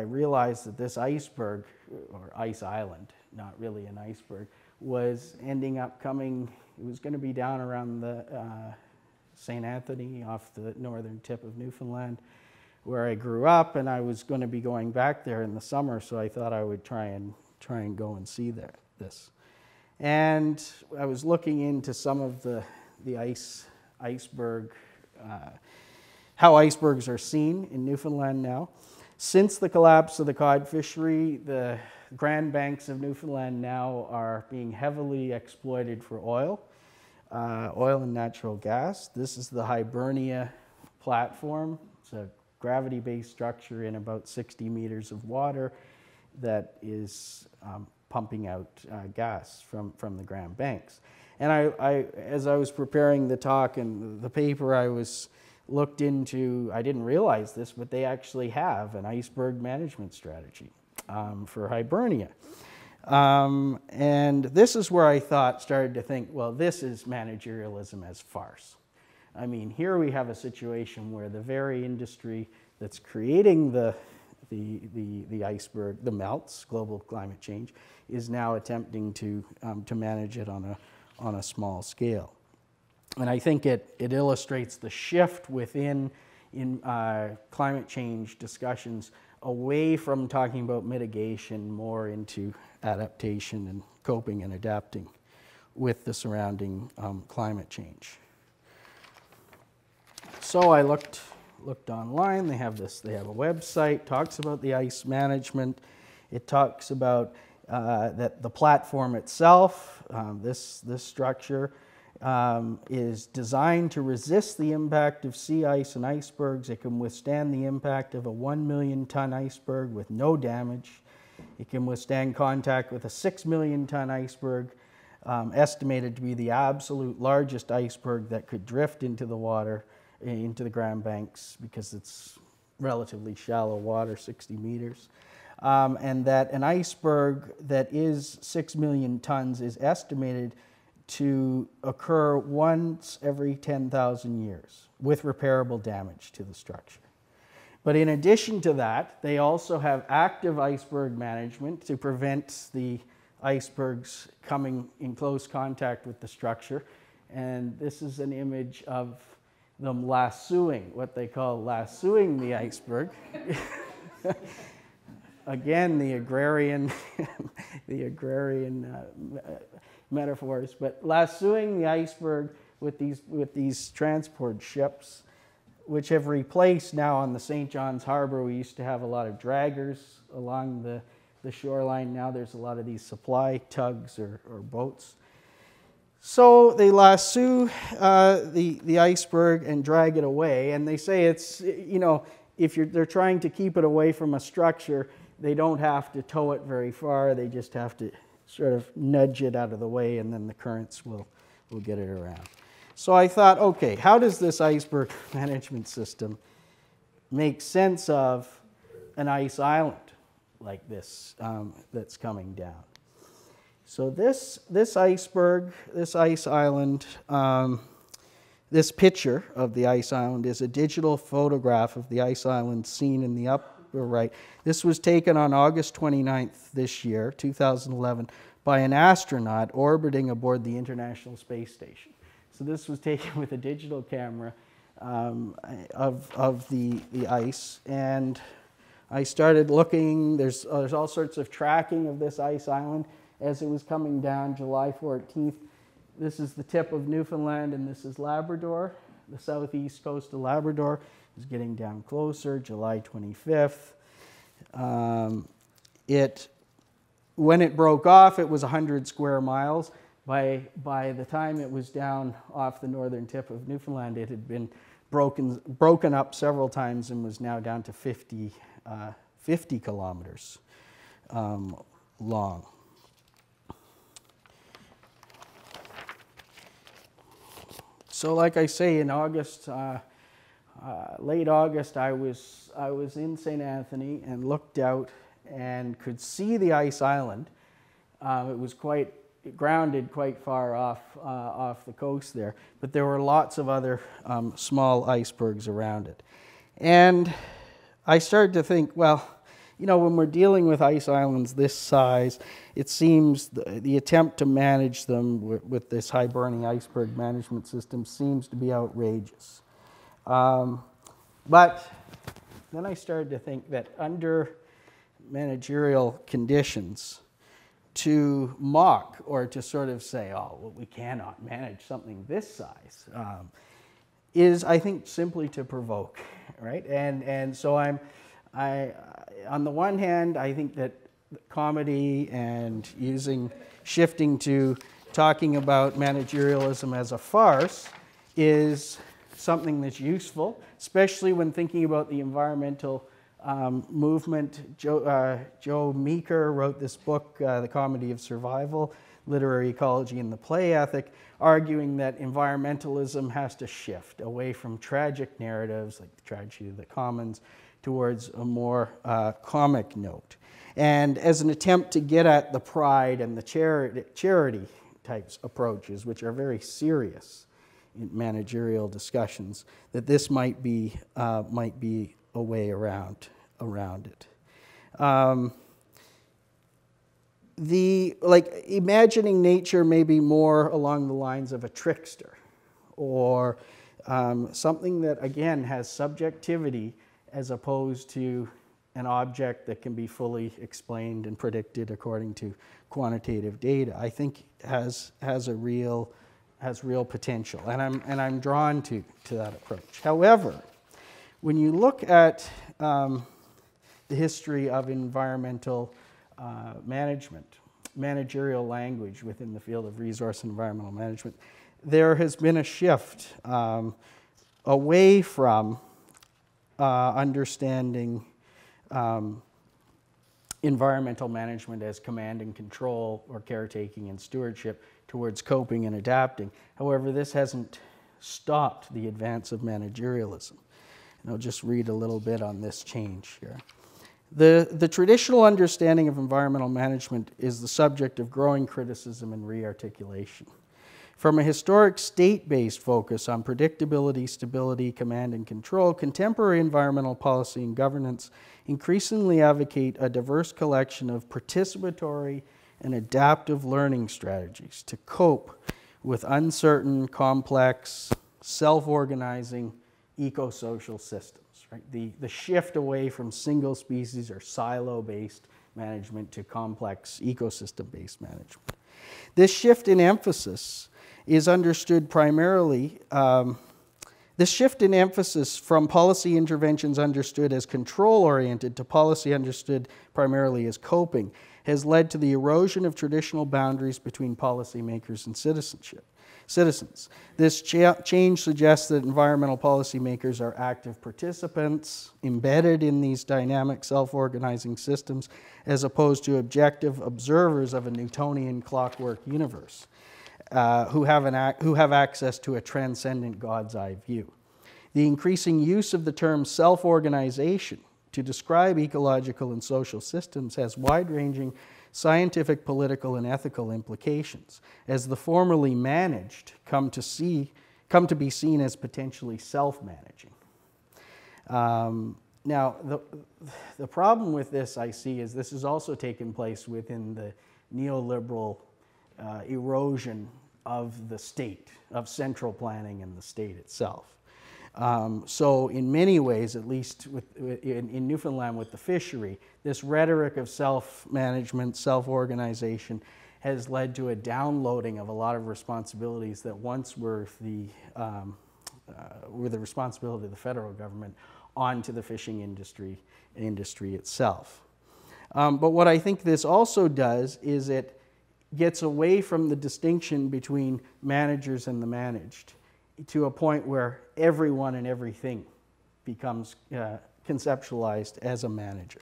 realized that this iceberg, or ice island, not really an iceberg, was ending up coming, it was going to be down around the St. Anthony off the northern tip of Newfoundland, where I grew up, and I was going to be going back there in the summer, so I thought I would try and go and see this. And I was looking into some of the iceberg, how icebergs are seen in Newfoundland now. Since the collapse of the cod fishery, the Grand Banks of Newfoundland now are being heavily exploited for oil and natural gas. This is the Hibernia platform. It's a gravity-based structure in about 60 meters of water that is pumping out gas from the Grand Banks. And as I was preparing the talk and the paper, I looked into, I didn't realize this, but they actually have an iceberg management strategy for Hibernia. And this is where I started to think, well, this is managerialism as farce. I mean, here we have a situation where the very industry that's creating the iceberg, the melts, global climate change, is now attempting to manage it on a small scale. And I think it illustrates the shift within climate change discussions away from talking about mitigation, more into adaptation and coping and adapting with the surrounding climate change. So I looked online. They have a website, talks about the ice management. It talks about that the platform itself, this structure, is designed to resist the impact of sea ice and icebergs. It can withstand the impact of a 1 million ton iceberg with no damage. It can withstand contact with a 6 million ton iceberg, estimated to be the absolute largest iceberg that could drift into the water, into the Grand Banks, because it's relatively shallow water, 60 meters. And that an iceberg that is 6 million tons is estimated to occur once every 10,000 years with repairable damage to the structure. But in addition to that, they also have active iceberg management to prevent the icebergs coming in close contact with the structure. And this is an image of them lassoing, what they call lassoing the iceberg. Again, the agrarian metaphors, but lassoing the iceberg with these transport ships, which have replaced now on the St. John's Harbor. We used to have a lot of draggers along the shoreline. Now there's a lot of these supply tugs or boats. So they lasso the iceberg and drag it away, and they say it's, if they're trying to keep it away from a structure, they don't have to tow it very far. They just have to sort of nudge it out of the way, and then the currents will get it around. So I thought, okay, how does this iceberg management system make sense of an ice island like this that's coming down? So this iceberg, this ice island, this picture of the ice island is a digital photograph of the ice island seen in the upper right. This was taken on August 29th this year, 2011, by an astronaut orbiting aboard the International Space Station. So this was taken with a digital camera of the ice, and I started looking. There's all sorts of tracking of this ice island as it was coming down July 14th. This is the tip of Newfoundland, and this is Labrador. The southeast coast of Labrador is getting down closer, July 25th. When it broke off, it was 100 square miles. By the time it was down off the northern tip of Newfoundland, it had been broken up several times and was now down to 50 kilometers long. So like I say, in August, late August, I was in St. Anthony and looked out and could see the ice island. It was quite grounded quite far off the coast there, but there were lots of other small icebergs around it. And I started to think, well, you know, when we're dealing with ice islands this size, it seems the attempt to manage them with this high-burning iceberg management system seems to be outrageous. But then I started to think that under managerial conditions, to mock or to sort of say, oh, well, we cannot manage something this size, is, I think, simply to provoke, right? And so on the one hand, I think that comedy and shifting to talking about managerialism as a farce is something that's useful, especially when thinking about the environmental movement. Joe Meeker wrote this book, The Comedy of Survival, Literary Ecology and the Play Ethic, arguing that environmentalism has to shift away from tragic narratives like the tragedy of the commons towards a more comic note. And as an attempt to get at the pride and the charity types approaches, which are very serious in managerial discussions, that this might be a way around it. Imagining nature maybe more along the lines of a trickster, or something that again has subjectivity as opposed to an object that can be fully explained and predicted according to quantitative data, I think has real potential, and I'm drawn to that approach. However, when you look at the history of environmental management, managerial language within the field of resource and environmental management, there has been a shift away from understanding environmental management as command and control or caretaking and stewardship towards coping and adapting. However, this hasn't stopped the advance of managerialism. And I'll just read a little bit on this change here. The traditional understanding of environmental management is the subject of growing criticism and re-articulation. From a historic state-based focus on predictability, stability, command and control, contemporary environmental policy and governance increasingly advocate a diverse collection of participatory and adaptive learning strategies to cope with uncertain, complex, self-organizing eco-social systems. Right? The shift away from single species or silo-based management to complex ecosystem-based management. This shift in emphasis is understood primarily, this shift in emphasis from policy interventions understood as control-oriented to policy understood primarily as coping has led to the erosion of traditional boundaries between policymakers and citizens. This change suggests that environmental policymakers are active participants embedded in these dynamic self-organizing systems as opposed to objective observers of a Newtonian clockwork universe who have access to a transcendent God's eye view. The increasing use of the term self-organization to describe ecological and social systems has wide-ranging scientific, political, and ethical implications, as the formerly managed come to be seen as potentially self-managing. Now, the problem with this, I see, is this has also taken place within the neoliberal erosion of the state, of central planning and the state itself. So in many ways, at least in Newfoundland with the fishery, this rhetoric of self-management, self-organization has led to a downloading of a lot of responsibilities that once were the responsibility of the federal government onto the fishing industry itself. But what I think this also does is it gets away from the distinction between managers and the managed to a point where everyone and everything becomes conceptualized as a manager.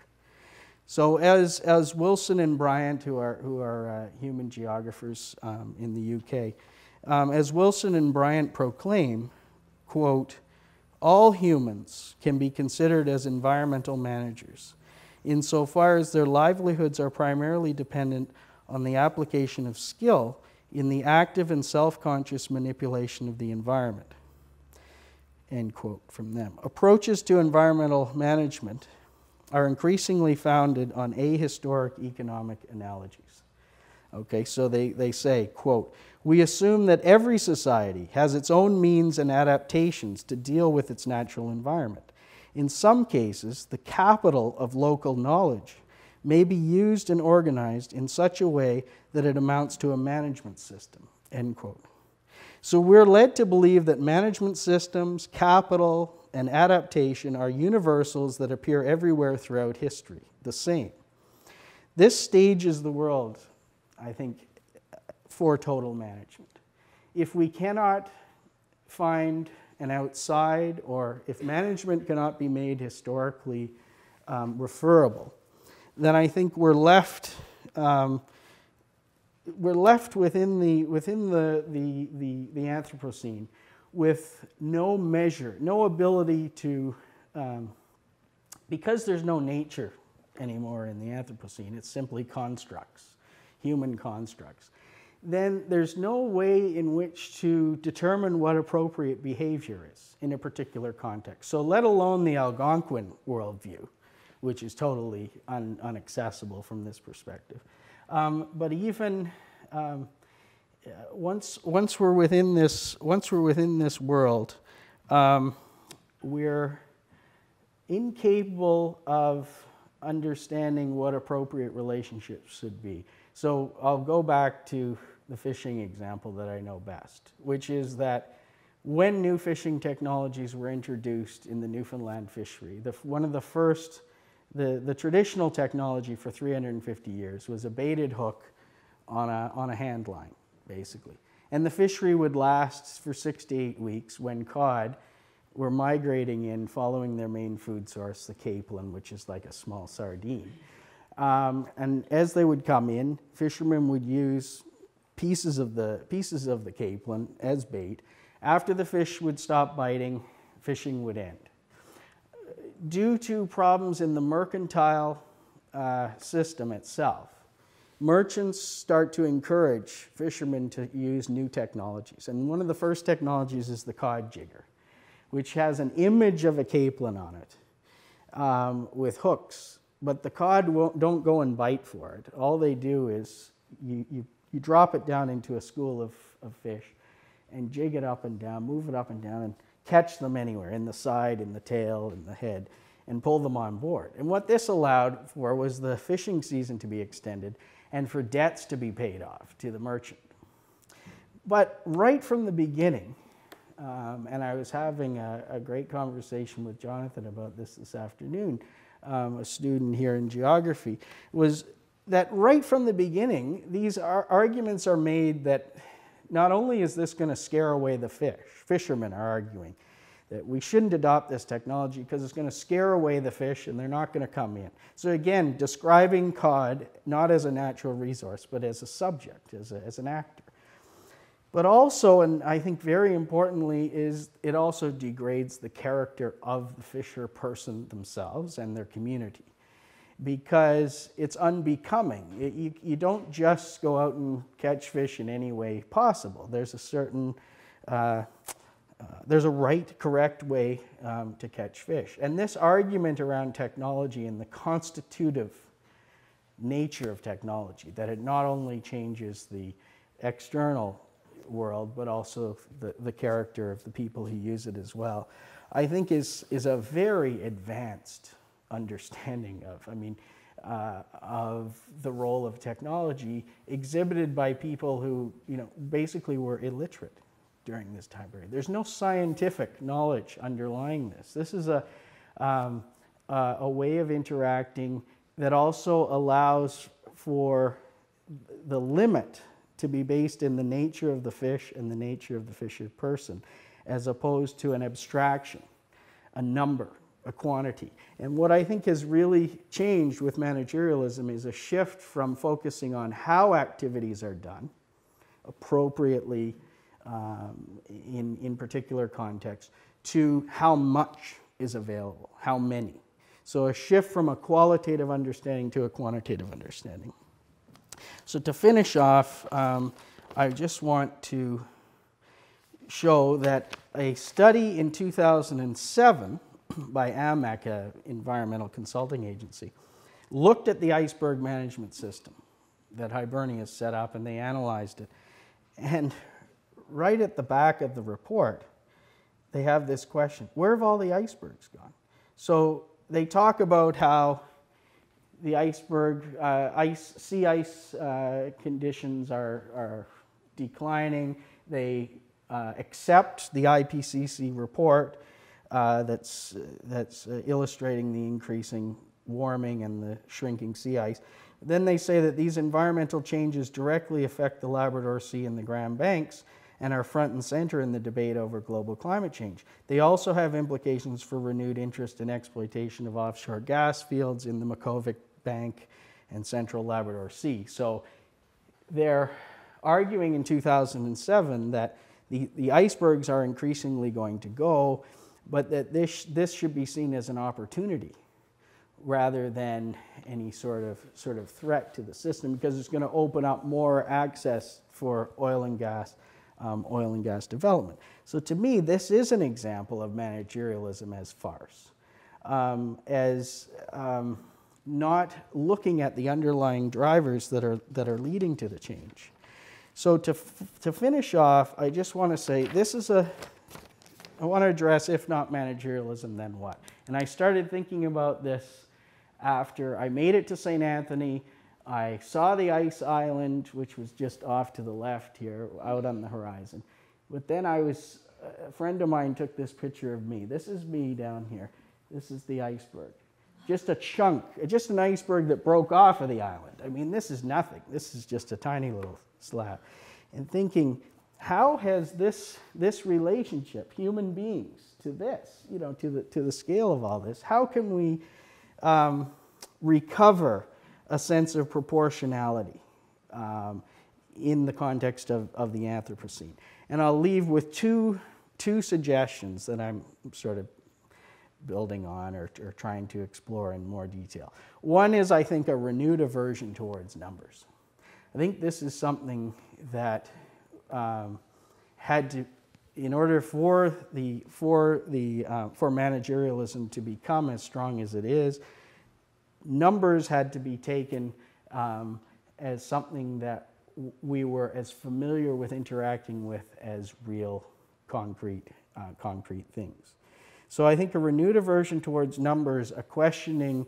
So as Wilson and Bryant, who are human geographers in the UK, as Wilson and Bryant proclaim, quote, all humans can be considered as environmental managers insofar as their livelihoods are primarily dependent on the application of skill in the active and self-conscious manipulation of the environment. End quote from them. Approaches to environmental management are increasingly founded on ahistoric economic analogies. Okay, so they say, quote, we assume that every society has its own means and adaptations to deal with its natural environment. In some cases, the capital of local knowledge may be used and organized in such a way that it amounts to a management system, end quote. So we're led to believe that management systems, capital, and adaptation are universals that appear everywhere throughout history, the same. This stages the world, I think, for total management. If we cannot find an outside, or if management cannot be made historically referable, then I think we're left within the Anthropocene with no measure, no ability to, because there's no nature anymore in the Anthropocene, it's simply constructs, human constructs, then there's no way in which to determine what appropriate behavior is in a particular context. So let alone the Algonquin worldview, which is totally inaccessible from this perspective. But even once we're within this world, we're incapable of understanding what appropriate relationships should be. So I'll go back to the fishing example that I know best, which is that when new fishing technologies were introduced in the Newfoundland fishery, one of the first, the traditional technology for 350 years was a baited hook on a hand line, basically. And the fishery would last for 6 to 8 weeks when cod were migrating in following their main food source, the capelin, which is like a small sardine. And as they would come in, fishermen would use pieces of the capelin as bait. After the fish would stop biting, fishing would end. Due to problems in the mercantile system itself, merchants start to encourage fishermen to use new technologies. And one of the first technologies is the cod jigger, which has an image of a capelin on it with hooks. But the cod don't go and bite for it. All they do is you drop it down into a school of fish and jig it up and down, move it up and down, and catch them anywhere, in the side, in the tail, in the head, and pull them on board. And what this allowed for was the fishing season to be extended and for debts to be paid off to the merchant. But right from the beginning, and I was having a great conversation with Jonathan about this afternoon, a student here in geography, was that right from the beginning, these arguments are made that not only is this going to scare away the fish, fishermen are arguing that we shouldn't adopt this technology because it's going to scare away the fish and they're not going to come in. So again, describing cod not as a natural resource, but as a subject, as an actor. But also, and I think very importantly, is it also degrades the character of the fisher person themselves and their community, because it's unbecoming. You don't just go out and catch fish in any way possible. There's a certain, there's a right, correct way to catch fish. And this argument around technology and the constitutive nature of technology, that it not only changes the external world, but also the character of the people who use it as well, I think is a very advanced understanding of the role of technology exhibited by people who, basically were illiterate during this time period. There's no scientific knowledge underlying this. This is a way of interacting that also allows for the limit to be based in the nature of the fish and the nature of the fisher person. as opposed to an abstraction, a number, a quantity. And what I think has really changed with managerialism is a shift from focusing on how activities are done appropriately in particular contexts to how much is available, how many. So a shift from a qualitative understanding to a quantitative understanding. So to finish off, I just want to show that a study in 2007 by AMAC, an environmental consulting agency, looked at the iceberg management system that Hibernia's set up, and they analyzed it. And right at the back of the report, they have this question: where have all the icebergs gone? So they talk about how the iceberg, sea ice conditions are declining. They accept the IPCC report that's illustrating the increasing warming and the shrinking sea ice. Then they say that these environmental changes directly affect the Labrador Sea and the Grand Banks and are front and center in the debate over global climate change. They also have implications for renewed interest in exploitation of offshore gas fields in the Makovic Bank and central Labrador Sea. So they're arguing in 2007 that the icebergs are increasingly going to go, but that this should be seen as an opportunity rather than any sort of threat to the system, because it's going to open up more access for oil and gas development. So to me, this is an example of managerialism as farce, as not looking at the underlying drivers that are leading to the change. So to finish off, I just want to say I want to address, if not managerialism, then what? And I started thinking about this after I made it to St. Anthony. I saw the ice island, which was just off to the left here, out on the horizon. But then a friend of mine took this picture of me. This is me down here. This is the iceberg. Just a chunk, just an iceberg that broke off of the island. I mean, this is nothing. This is just a tiny little slab. And thinking, how has this relationship, human beings, to this, to the scale of all this, how can we recover a sense of proportionality in the context of the Anthropocene? And I'll leave with two suggestions that I'm sort of building on or trying to explore in more detail. One is, I think, a renewed aversion towards numbers. I think this is something that had to, in order for managerialism to become as strong as it is, numbers had to be taken as something that we were as familiar with interacting with as real concrete things. So I think a renewed aversion towards numbers, a questioning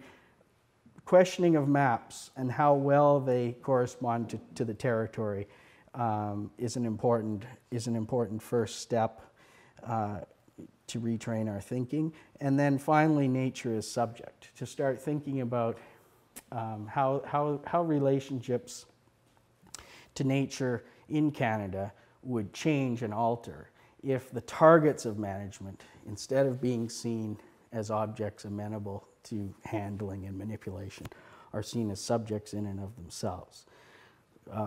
of maps and how well they correspond to the territory is an important first step to retrain our thinking. And then finally, nature as subject, to start thinking about how relationships to nature in Canada would change and alter if the targets of management, instead of being seen as objects amenable to handling and manipulation, are seen as subjects in and of themselves.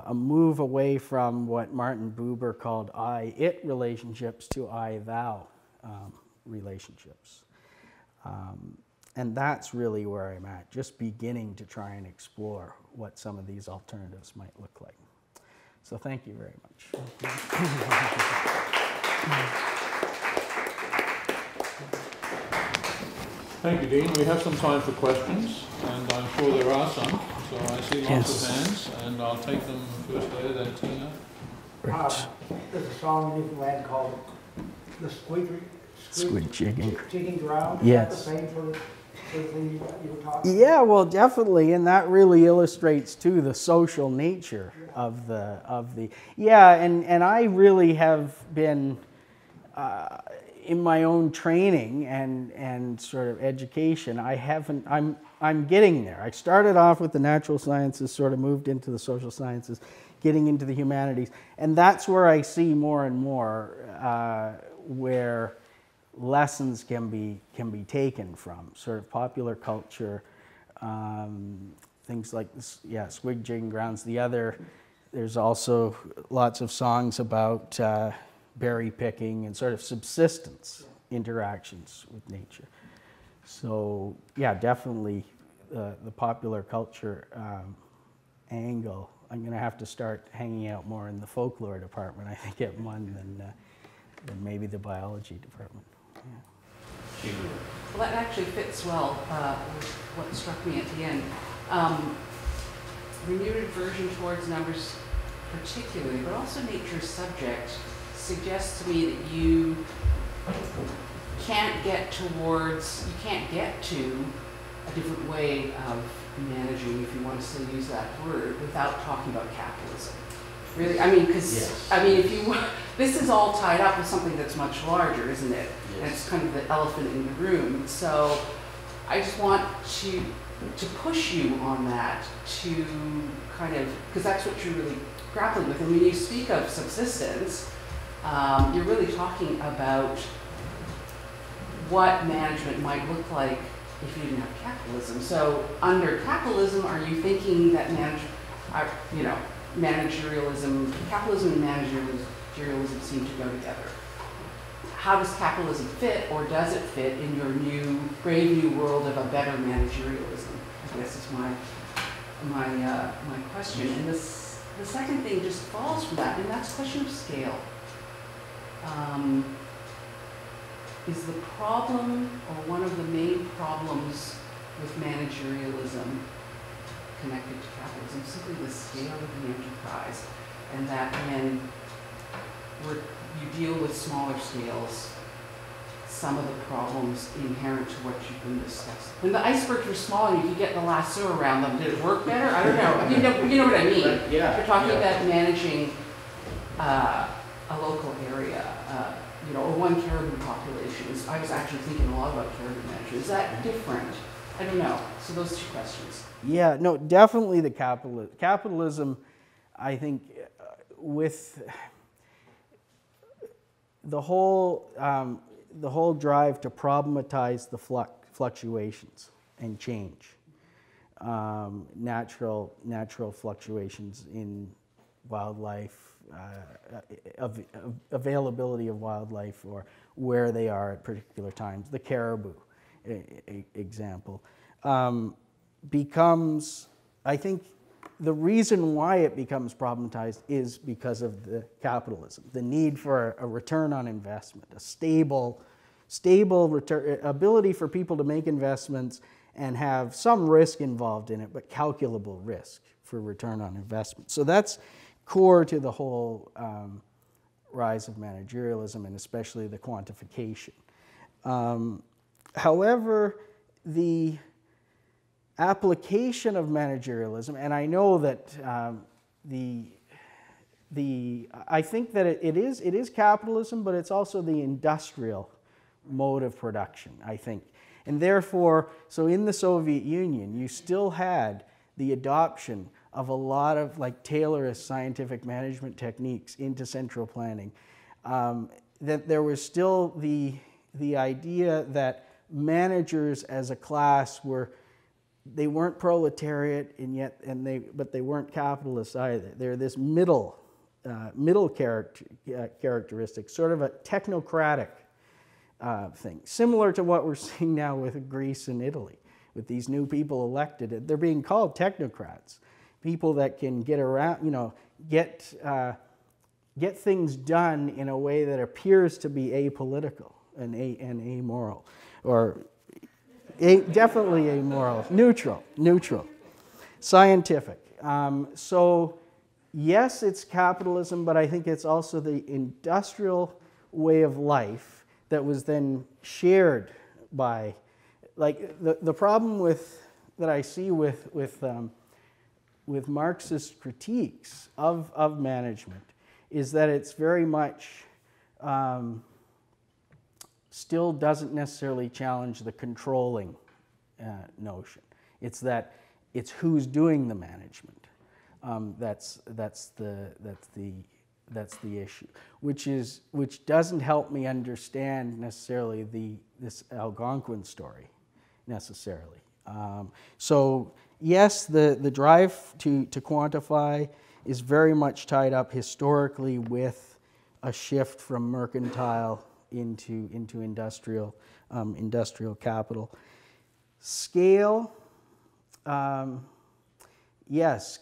A move away from what Martin Buber called I-it relationships to I-thou relationships. And that's really where I'm at, just beginning to try and explore what some of these alternatives might look like. So thank you very much. Thank you, Dean. We have some time for questions, and I'm sure there are some. So I see lots of hands, and I'll take them first there, then Tina. There's a song in Newfoundland called The Squid Jigging Ground. Yes. Is that the same for the thing you were talking about? Yeah, well, definitely, and that really illustrates too the social nature of the. Yeah, and I really have been in my own training and sort of education. I'm getting there. I started off with the natural sciences, sort of moved into the social sciences, getting into the humanities, and that's where I see more and more where lessons can be taken from, sort of popular culture, things like this, yeah, Squig Jigging Grounds. There's also lots of songs about berry picking and sort of subsistence interactions with nature. So yeah, definitely the popular culture angle. I'm going to have to start hanging out more in the folklore department, I think, at MUN than maybe the biology department. Yeah. Well, that actually fits well with what struck me at the end. Renewed aversion towards numbers particularly, but also nature's subject, suggests to me that you can't get to a different way of managing, if you want to still use that word, without talking about capitalism. Really, I mean, because, Yes. I mean, if you, this is all tied up with something that's much larger, isn't it? Yes. And it's kind of the elephant in the room. So I just want to push you on that, to kind of, because that's what you're really grappling with. And when you speak of subsistence, you're really talking about what management might look like if you didn't have capitalism. So under capitalism, are you thinking that managerialism, capitalism and managerialism seem to go together? How does capitalism fit, or does it fit in your brave new world of a better managerialism? I guess is my question. And the second thing just falls from that, and that's a question of scale. Is the problem, or one of the main problems with managerialism connected to capitalism, simply the scale of the enterprise, and that when you deal with smaller scales, some of the problems inherent to what you've been discussing. When the icebergs were small and you could get the lasso around them, did it work better? I don't know. I mean, you know what I mean? Yeah. You're talking about managing a local area, or one caribou population. I was actually thinking a lot about caribou management. Is that different? I don't know. So those two questions. Yeah, no, definitely the capitalism, I think, with the whole drive to problematize the fluctuations and change, natural fluctuations in wildlife, availability of wildlife, or where they are at particular times. The caribou example becomes, I think, the reason why it becomes problematized is because of the capitalism, the need for a return on investment, a stable return, ability for people to make investments and have some risk involved in it, but calculable risk for return on investment. So that's core to the whole rise of managerialism, and especially the quantification. However, the application of managerialism, and I know that I think that it is capitalism, but it's also the industrial mode of production, I think. And therefore, so in the Soviet Union, you still had the adoption of a lot of like Taylorist scientific management techniques into central planning. That there was still the idea that managers as a class they weren't proletariat, but they weren't capitalists either. They're this middle characteristic, sort of a technocratic thing, similar to what we're seeing now with Greece and Italy, with these new people elected. They're being called technocrats, people that can get around, get things done in a way that appears to be apolitical and amoral, or definitely amoral, neutral, scientific. So yes, it's capitalism, but I think it's also the industrial way of life that was then shared by, like the problem that I see with Marxist critiques of management is that it's very much still doesn't necessarily challenge the controlling notion. It's who's doing the management. That's the that's the issue, which doesn't help me understand necessarily this Algonquin story necessarily. So yes, the drive to quantify is very much tied up historically with a shift from mercantile into industrial capital. Scale, yes,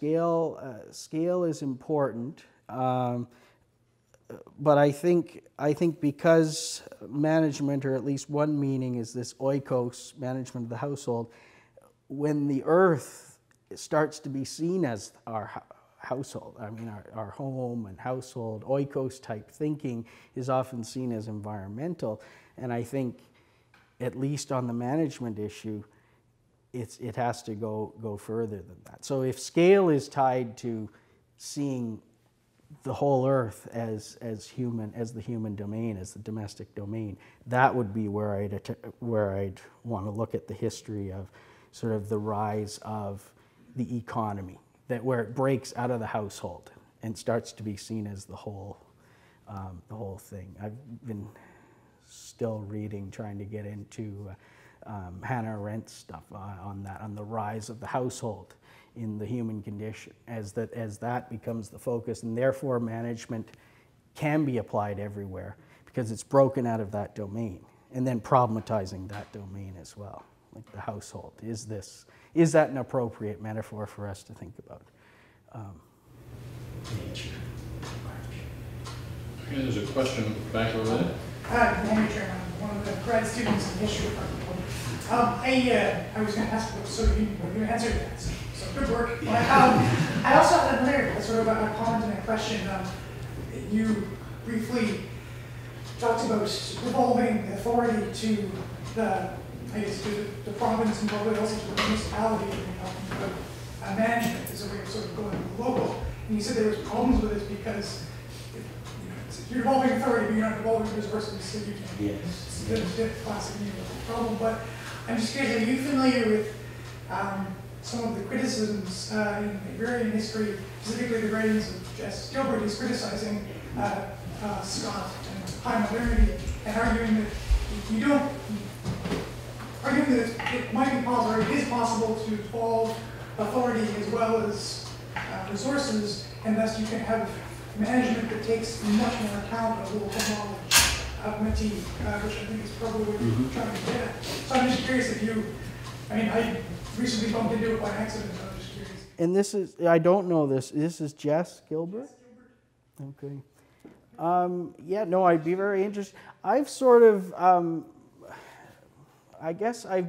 scale is important, but I think because management, or at least one meaning, is this oikos, management of the household, when the earth starts to be seen as our household, I mean our home and household, oikos type thinking is often seen as environmental, and I think at least on the management issue, it has to go further than that. So if scale is tied to seeing the whole earth as human, as the human domain, as the domestic domain, that would be where I'd want to look at the history of sort of the rise of the economy, that where it breaks out of the household and starts to be seen as the whole thing. I've been still reading, trying to get into Hannah Arendt's stuff on that, on the rise of the household in the human condition, as that becomes the focus, and therefore management can be applied everywhere because it's broken out of that domain, and then problematizing that domain as well, like the household. Is that an appropriate metaphor for us to think about nature? Okay, there's a question back over there. Manager, I'm one of the grad students in history department. I was going to ask, so you answered that, so good work. I also had another sort of a comment and a question. You briefly talked about devolving authority to the province and probably also to the municipality, when you're talking about management as a way of sort of going local. And you said there was problems with it because you're devolving authority, but you're not devolving resources, so you can. Yes. It's a classic problem. But I'm just curious, are you familiar with some of the criticisms in agrarian history, specifically the writings of Jess Gilbert, who's criticizing Scott and high modernity, and arguing that it might be possible, or it is possible, to devolve authority as well as resources, and thus you can have management that takes much more account of local knowledge of Métis, which I think is probably what you're trying to get at. So I'm just curious if I recently bumped into it by accident, so I'm just curious. And this is, I don't know this is Jess Gilbert? Okay. Yeah, no, I'd be very interested. I've sort of, I guess I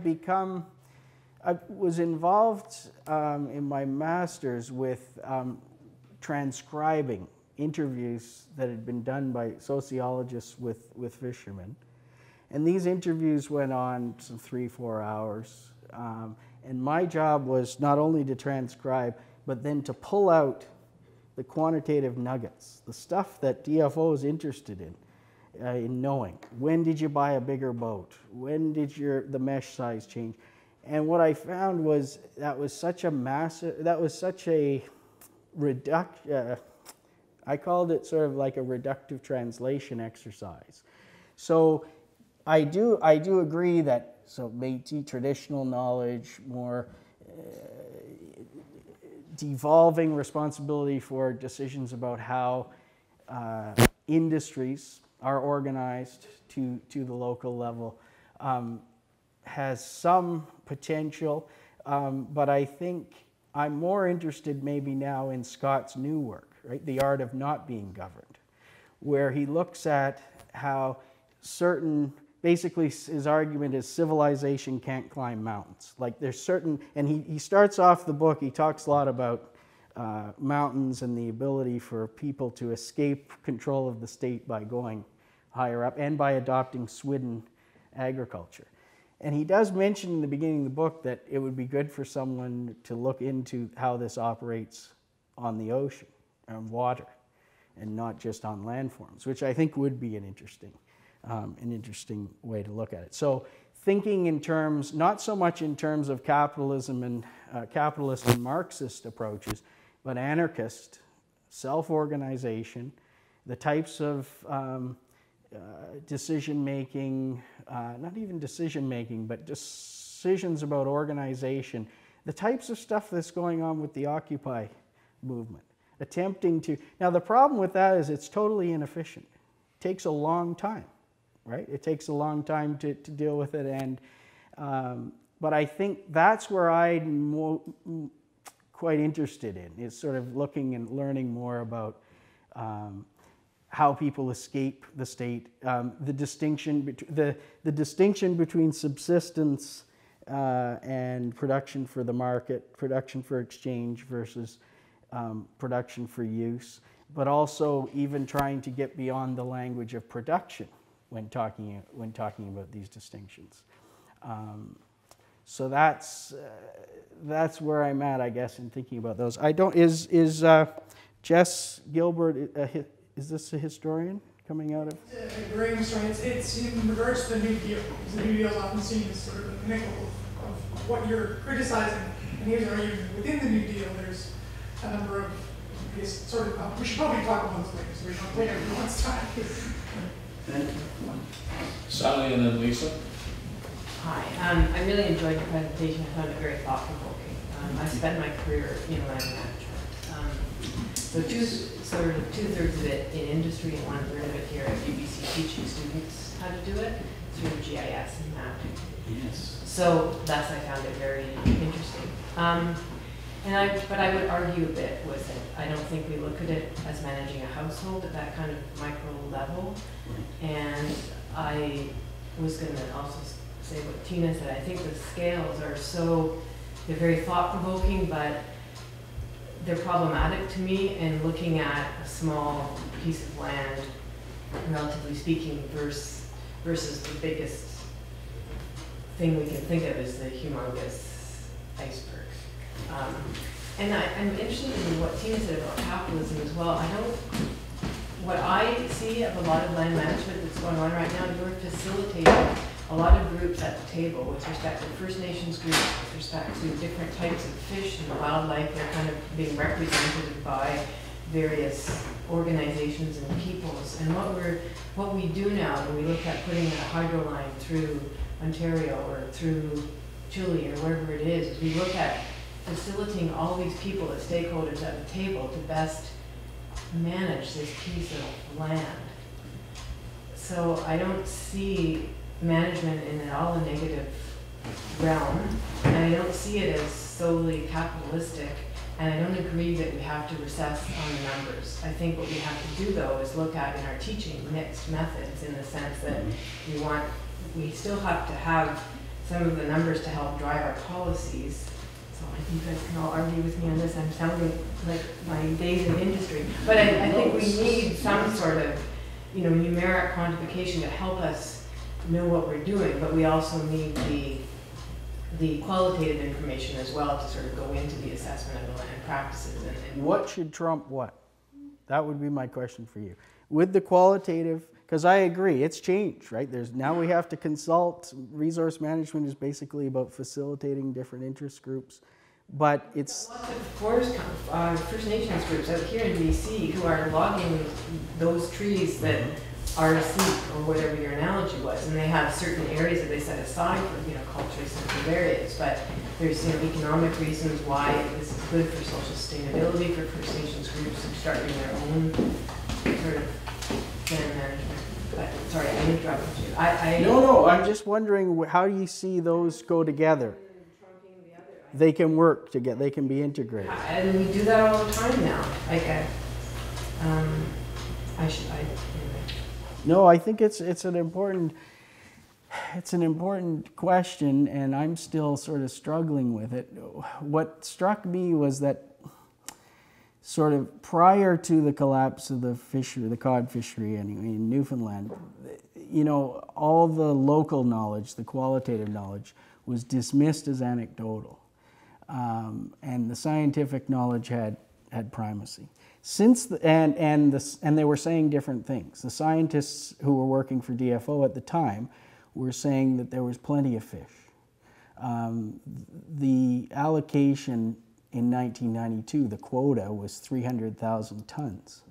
was involved in my master's with transcribing interviews that had been done by sociologists with fishermen. And these interviews went on some 3-4 hours. And my job was not only to transcribe, but then to pull out the quantitative nuggets, the stuff that DFO is interested in knowing. When did you buy a bigger boat? When did the mesh size change? And what I found was that was such a I called it sort of like a reductive translation exercise. So I do agree that, so Métis traditional knowledge, more devolving responsibility for decisions about how industries are organized to the local level has some potential, but I think I'm more interested maybe now in Scott's new work, right? The Art of Not Being Governed, where he looks at how basically his argument is civilization can't climb mountains. Like there's certain, and he starts off the book, he talks a lot about mountains and the ability for people to escape control of the state by going higher up and by adopting swidden agriculture. And he does mention in the beginning of the book that it would be good for someone to look into how this operates on the ocean, on water, and not just on landforms, which I think would be an interesting way to look at it. So thinking in terms, not so much in terms of capitalism and capitalist and Marxist approaches, but anarchist, self-organization, the types of decision-making, not even decision-making, but decisions about organization, the types of stuff that's going on with the Occupy movement, attempting to... Now, the problem with that is it's totally inefficient. It takes a long time, right? It takes a long time to deal with it, and but I think that's where I'm quite interested in, is sort of looking and learning more about how people escape the state, the distinction between subsistence and production for the market, production for exchange versus production for use, but also even trying to get beyond the language of production when talking about these distinctions. So that's where I'm at, I guess, in thinking about those. I don't, is Jess Gilbert, is this a historian coming out of? A great historian. It's in regards to the New Deal. Because the New Deal is often seen as sort of the pinnacle of what you're criticizing. And here's arguing within the New Deal, there's a number of, I guess, sort of, we should probably talk about those things, so we don't take everyone's time. Sally and then Lisa. Hi, I really enjoyed the presentation. I found it very thought-provoking. I spent my career in land management. So two-thirds of it in industry and 1/3 of it here at UBC teaching students how to do it through GIS and mapping. Yes. So thus I found it very interesting. But I would argue a bit with it. I don't think we look at it as managing a household at that kind of micro level. And I was going to also say what Tina said. I think the scales are they're very thought-provoking, but they're problematic to me in looking at a small piece of land, relatively speaking, versus the biggest thing we can think of as the humongous iceberg. And I'm interested in what Tina said about capitalism as well. What I see of a lot of land management that's going on right now, you're facilitating a lot of groups at the table with respect to First Nations groups, with respect to different types of fish and wildlife. They're kind of being represented by various organizations and peoples. And what we do now when we look at putting a hydro line through Ontario or through Chile or wherever it is we look at facilitating all these people as stakeholders at the table to best manage this piece of land. So I don't see management in at all a negative realm, and I don't see it as solely capitalistic, and I don't agree that we have to recess on the numbers. I think what we have to do, though, is look at in our teaching mixed methods, in the sense that we still have to have some of the numbers to help drive our policies. So I think you guys can all argue with me on this. I'm sounding like my days in industry, but I think we need some sort of numeric quantification to help us know what we're doing, but we also need the qualitative information as well to sort of go into the assessment of the land practices. And what should trump what? That would be my question for you. With the qualitative, because I agree, it's changed, right? Now we have to consult. Resource management is basically about facilitating different interest groups, but it's... Lots of First Nations groups out here in BC who are logging those trees that are seek, or whatever your analogy was, and they have certain areas that they set aside for culturally sensitive areas. But there's economic reasons why this is good for social sustainability for First Nations groups who start doing their own sort of land management. But sorry, I interrupted you. No, I'm just wondering, how do you see those go together? They can work together. They can be integrated. And we do that all the time now. No, I think it's an important question, and I'm still sort of struggling with it. What struck me was that sort of prior to the collapse of the fishery, the cod fishery anyway, in Newfoundland, all the local knowledge, the qualitative knowledge, was dismissed as anecdotal, and the scientific knowledge had primacy. And they were saying different things. The scientists who were working for DFO at the time were saying that there was plenty of fish. The allocation in 1992, the quota was 300,000 tons,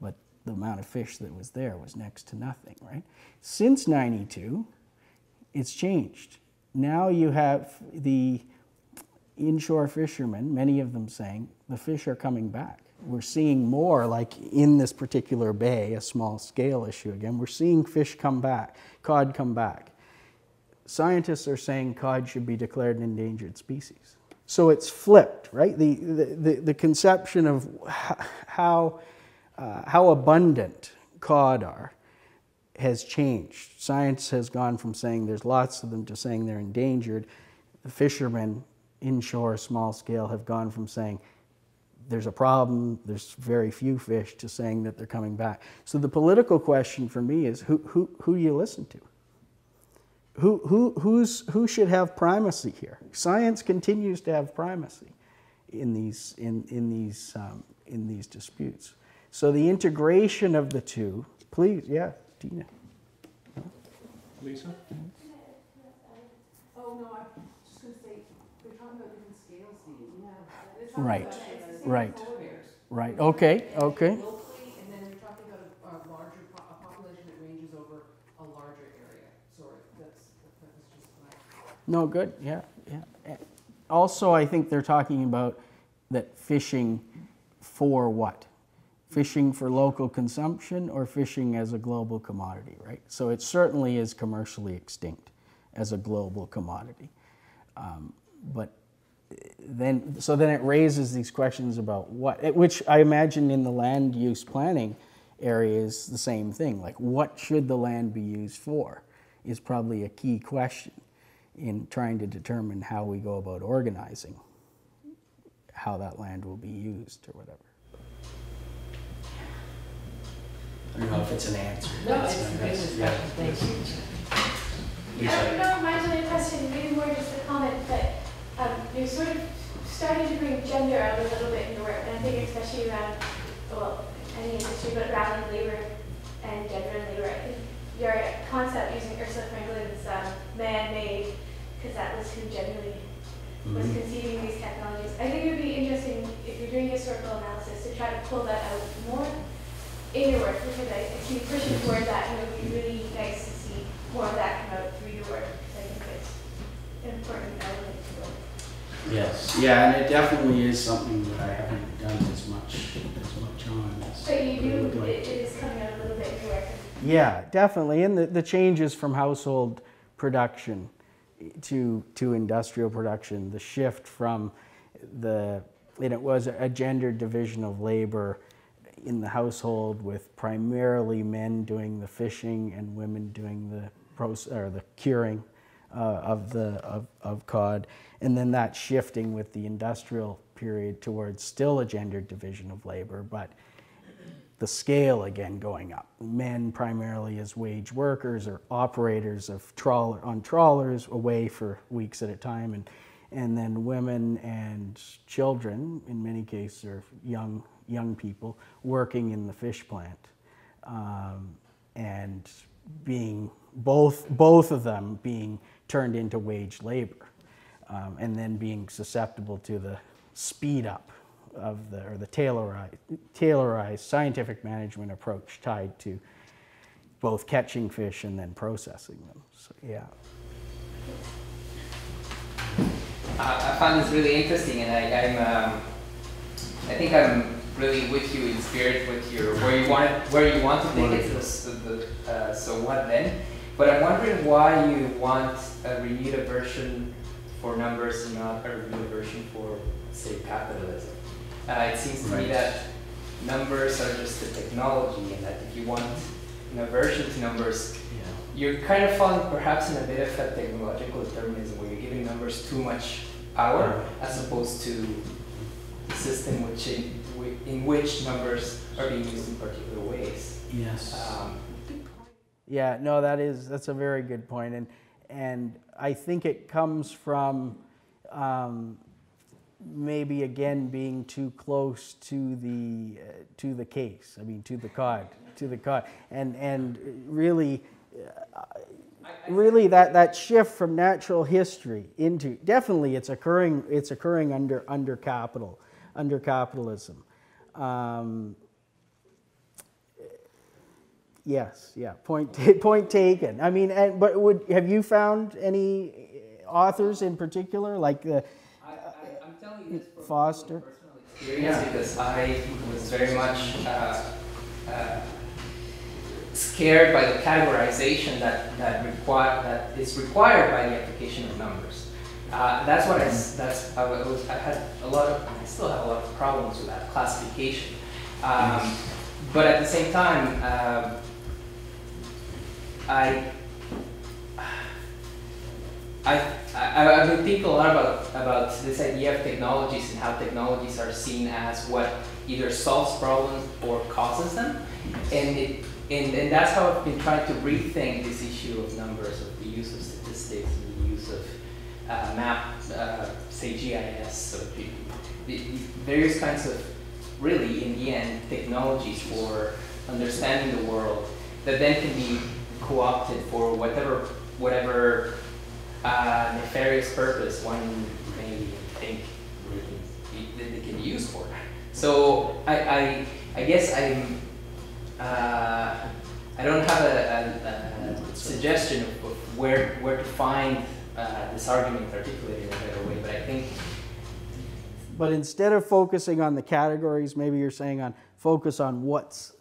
but the amount of fish that was there was next to nothing, right? Since 92, it's changed. Now you have the inshore fishermen, many of them saying, the fish are coming back. We're seeing more, like in this particular bay, a small scale issue again, we're seeing fish come back, cod come back. Scientists are saying cod should be declared an endangered species. So it's flipped, right? The conception of how abundant cod are has changed. Science has gone from saying there's lots of them to saying they're endangered. The fishermen, inshore, small scale, have gone from saying there's a problem, there's very few fish, to saying that they're coming back. So the political question for me is who do you listen to? Who should have primacy here? Science continues to have primacy in these disputes. So the integration of the two, please, yeah, Tina. Lisa? Oh, no, I'm just going to say, they're talking about different scales, Dean. Yeah. It's Right, it's the same with right. polar bears. Right, okay, okay. Locally, and then you're talking about a larger a population that ranges over a larger area. Sorry, that was just my... No, good, yeah, yeah. Also, I think they're talking about that fishing for what? Fishing for local consumption or fishing as a global commodity, right? So it certainly is commercially extinct as a global commodity. But then it raises these questions about what, which I imagine in the land use planning area is the same thing. Like, what should the land be used for is probably a key question in trying to determine how we go about organizing how that land will be used or whatever. I don't know if it's an answer. No, it's a good discussion, thank you. I don't know if mine's only a question, maybe more just a comment, but you're sort of starting to bring gender out a little bit in your work, and I think especially around, well, any industry, but around labor and gender and labor. I think your concept using Ursula Franklin's man-made, because that was who generally was conceiving these technologies. I think it would be interesting, if you're doing historical analysis, to try to pull that out more in your work, because I keep pushing toward that, and it would be really nice to see more of that come out through your work, because I think it's an important element to it. Yes, yeah, and it definitely is something that I haven't done as much on. But you do, it is coming out a little bit in your work. Yeah, definitely, and the changes from household production to industrial production, the shift from and it was a gendered division of labor in the household, with primarily men doing the fishing and women doing the curing of cod, and then that shifting with the industrial period towards still a gendered division of labor, but the scale again going up. Men primarily as wage workers or operators of trawlers away for weeks at a time, and then women and children, in many cases, are young people working in the fish plant, and being both of them being turned into wage labor, and then being susceptible to the speed up of the tailorized scientific management approach tied to both catching fish and then processing them. So, yeah. I found this really interesting, and I think I'm really with you in spirit with your where you want to take it. So what then? But I'm wondering why you want a renewed aversion for numbers and not a renewed aversion for, say, capitalism. It seems to me that numbers are just a technology, and that if you want an aversion to numbers, you're kind of falling perhaps in a bit of a technological determinism, where you're giving numbers too much power as opposed to the system in which numbers are being used in particular ways. Yes. Yeah, no, that's a very good point, and I think it comes from maybe again being too close to the case. I mean, to the cod, and really that shift from natural history into, definitely it's occurring under capitalism. Yes, yeah, point taken. I mean, but have you found any authors in particular, like the I'm telling you this from Foster? personal experience because I was very much scared by the categorization that is required by the application of numbers. That's what I had a lot of, I still have a lot of problems with that classification. But at the same time, I've been thinking a lot about this idea of technologies and how technologies are seen as what either solves problems or causes them, and that's how I've been trying to rethink this issue of numbers, of the use of statistics, and the use of say GIS, so the various kinds of, really in the end, technologies for understanding the world that then can be co-opted for whatever nefarious purpose one may think they can be used for. So I guess I don't have a suggestion of where to find this argument articulated in a better way, but I think. But instead of focusing on the categories, maybe you're saying focus on what's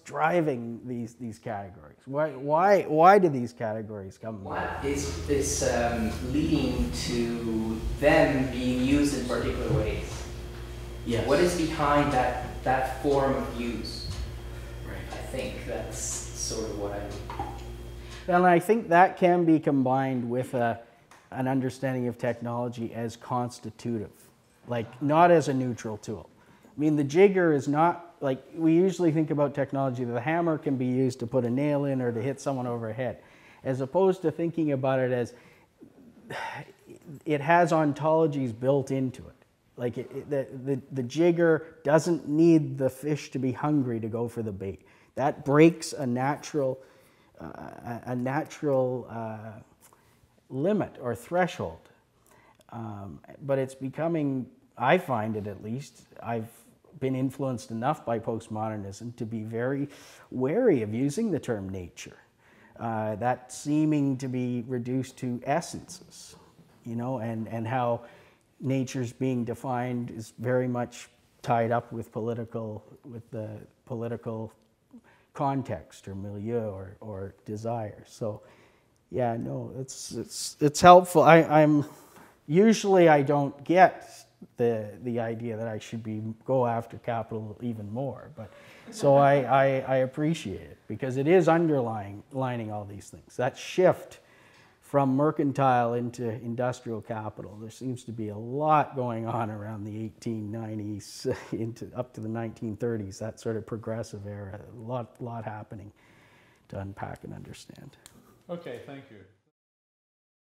driving these categories. Why do these categories come about? What is leading to them being used in particular ways? Yes. What is behind that form of use? Right. I think that's sort of what And I think that can be combined with an understanding of technology as constitutive, like not as a neutral tool. I mean, the jigger is not, like, we usually think about technology, the hammer can be used to put a nail in or to hit someone over the head, as opposed to thinking about it as it has ontologies built into it. Like the jigger doesn't need the fish to be hungry to go for the bait. That breaks a natural limit or threshold. But it's becoming, I find it at least, I've been influenced enough by postmodernism to be very wary of using the term nature. That seeming to be reduced to essences, you know, and how nature's being defined is very much tied up with the political context or milieu or desire. So yeah, no, it's helpful. I'm usually I don't get the idea that I should go after capital even more, but so I appreciate it because it is underlining all these things. That shift from mercantile into industrial capital, there seems to be a lot going on around the 1890s up to the 1930s, that sort of progressive era, a lot happening to unpack and understand. Okay, thank you.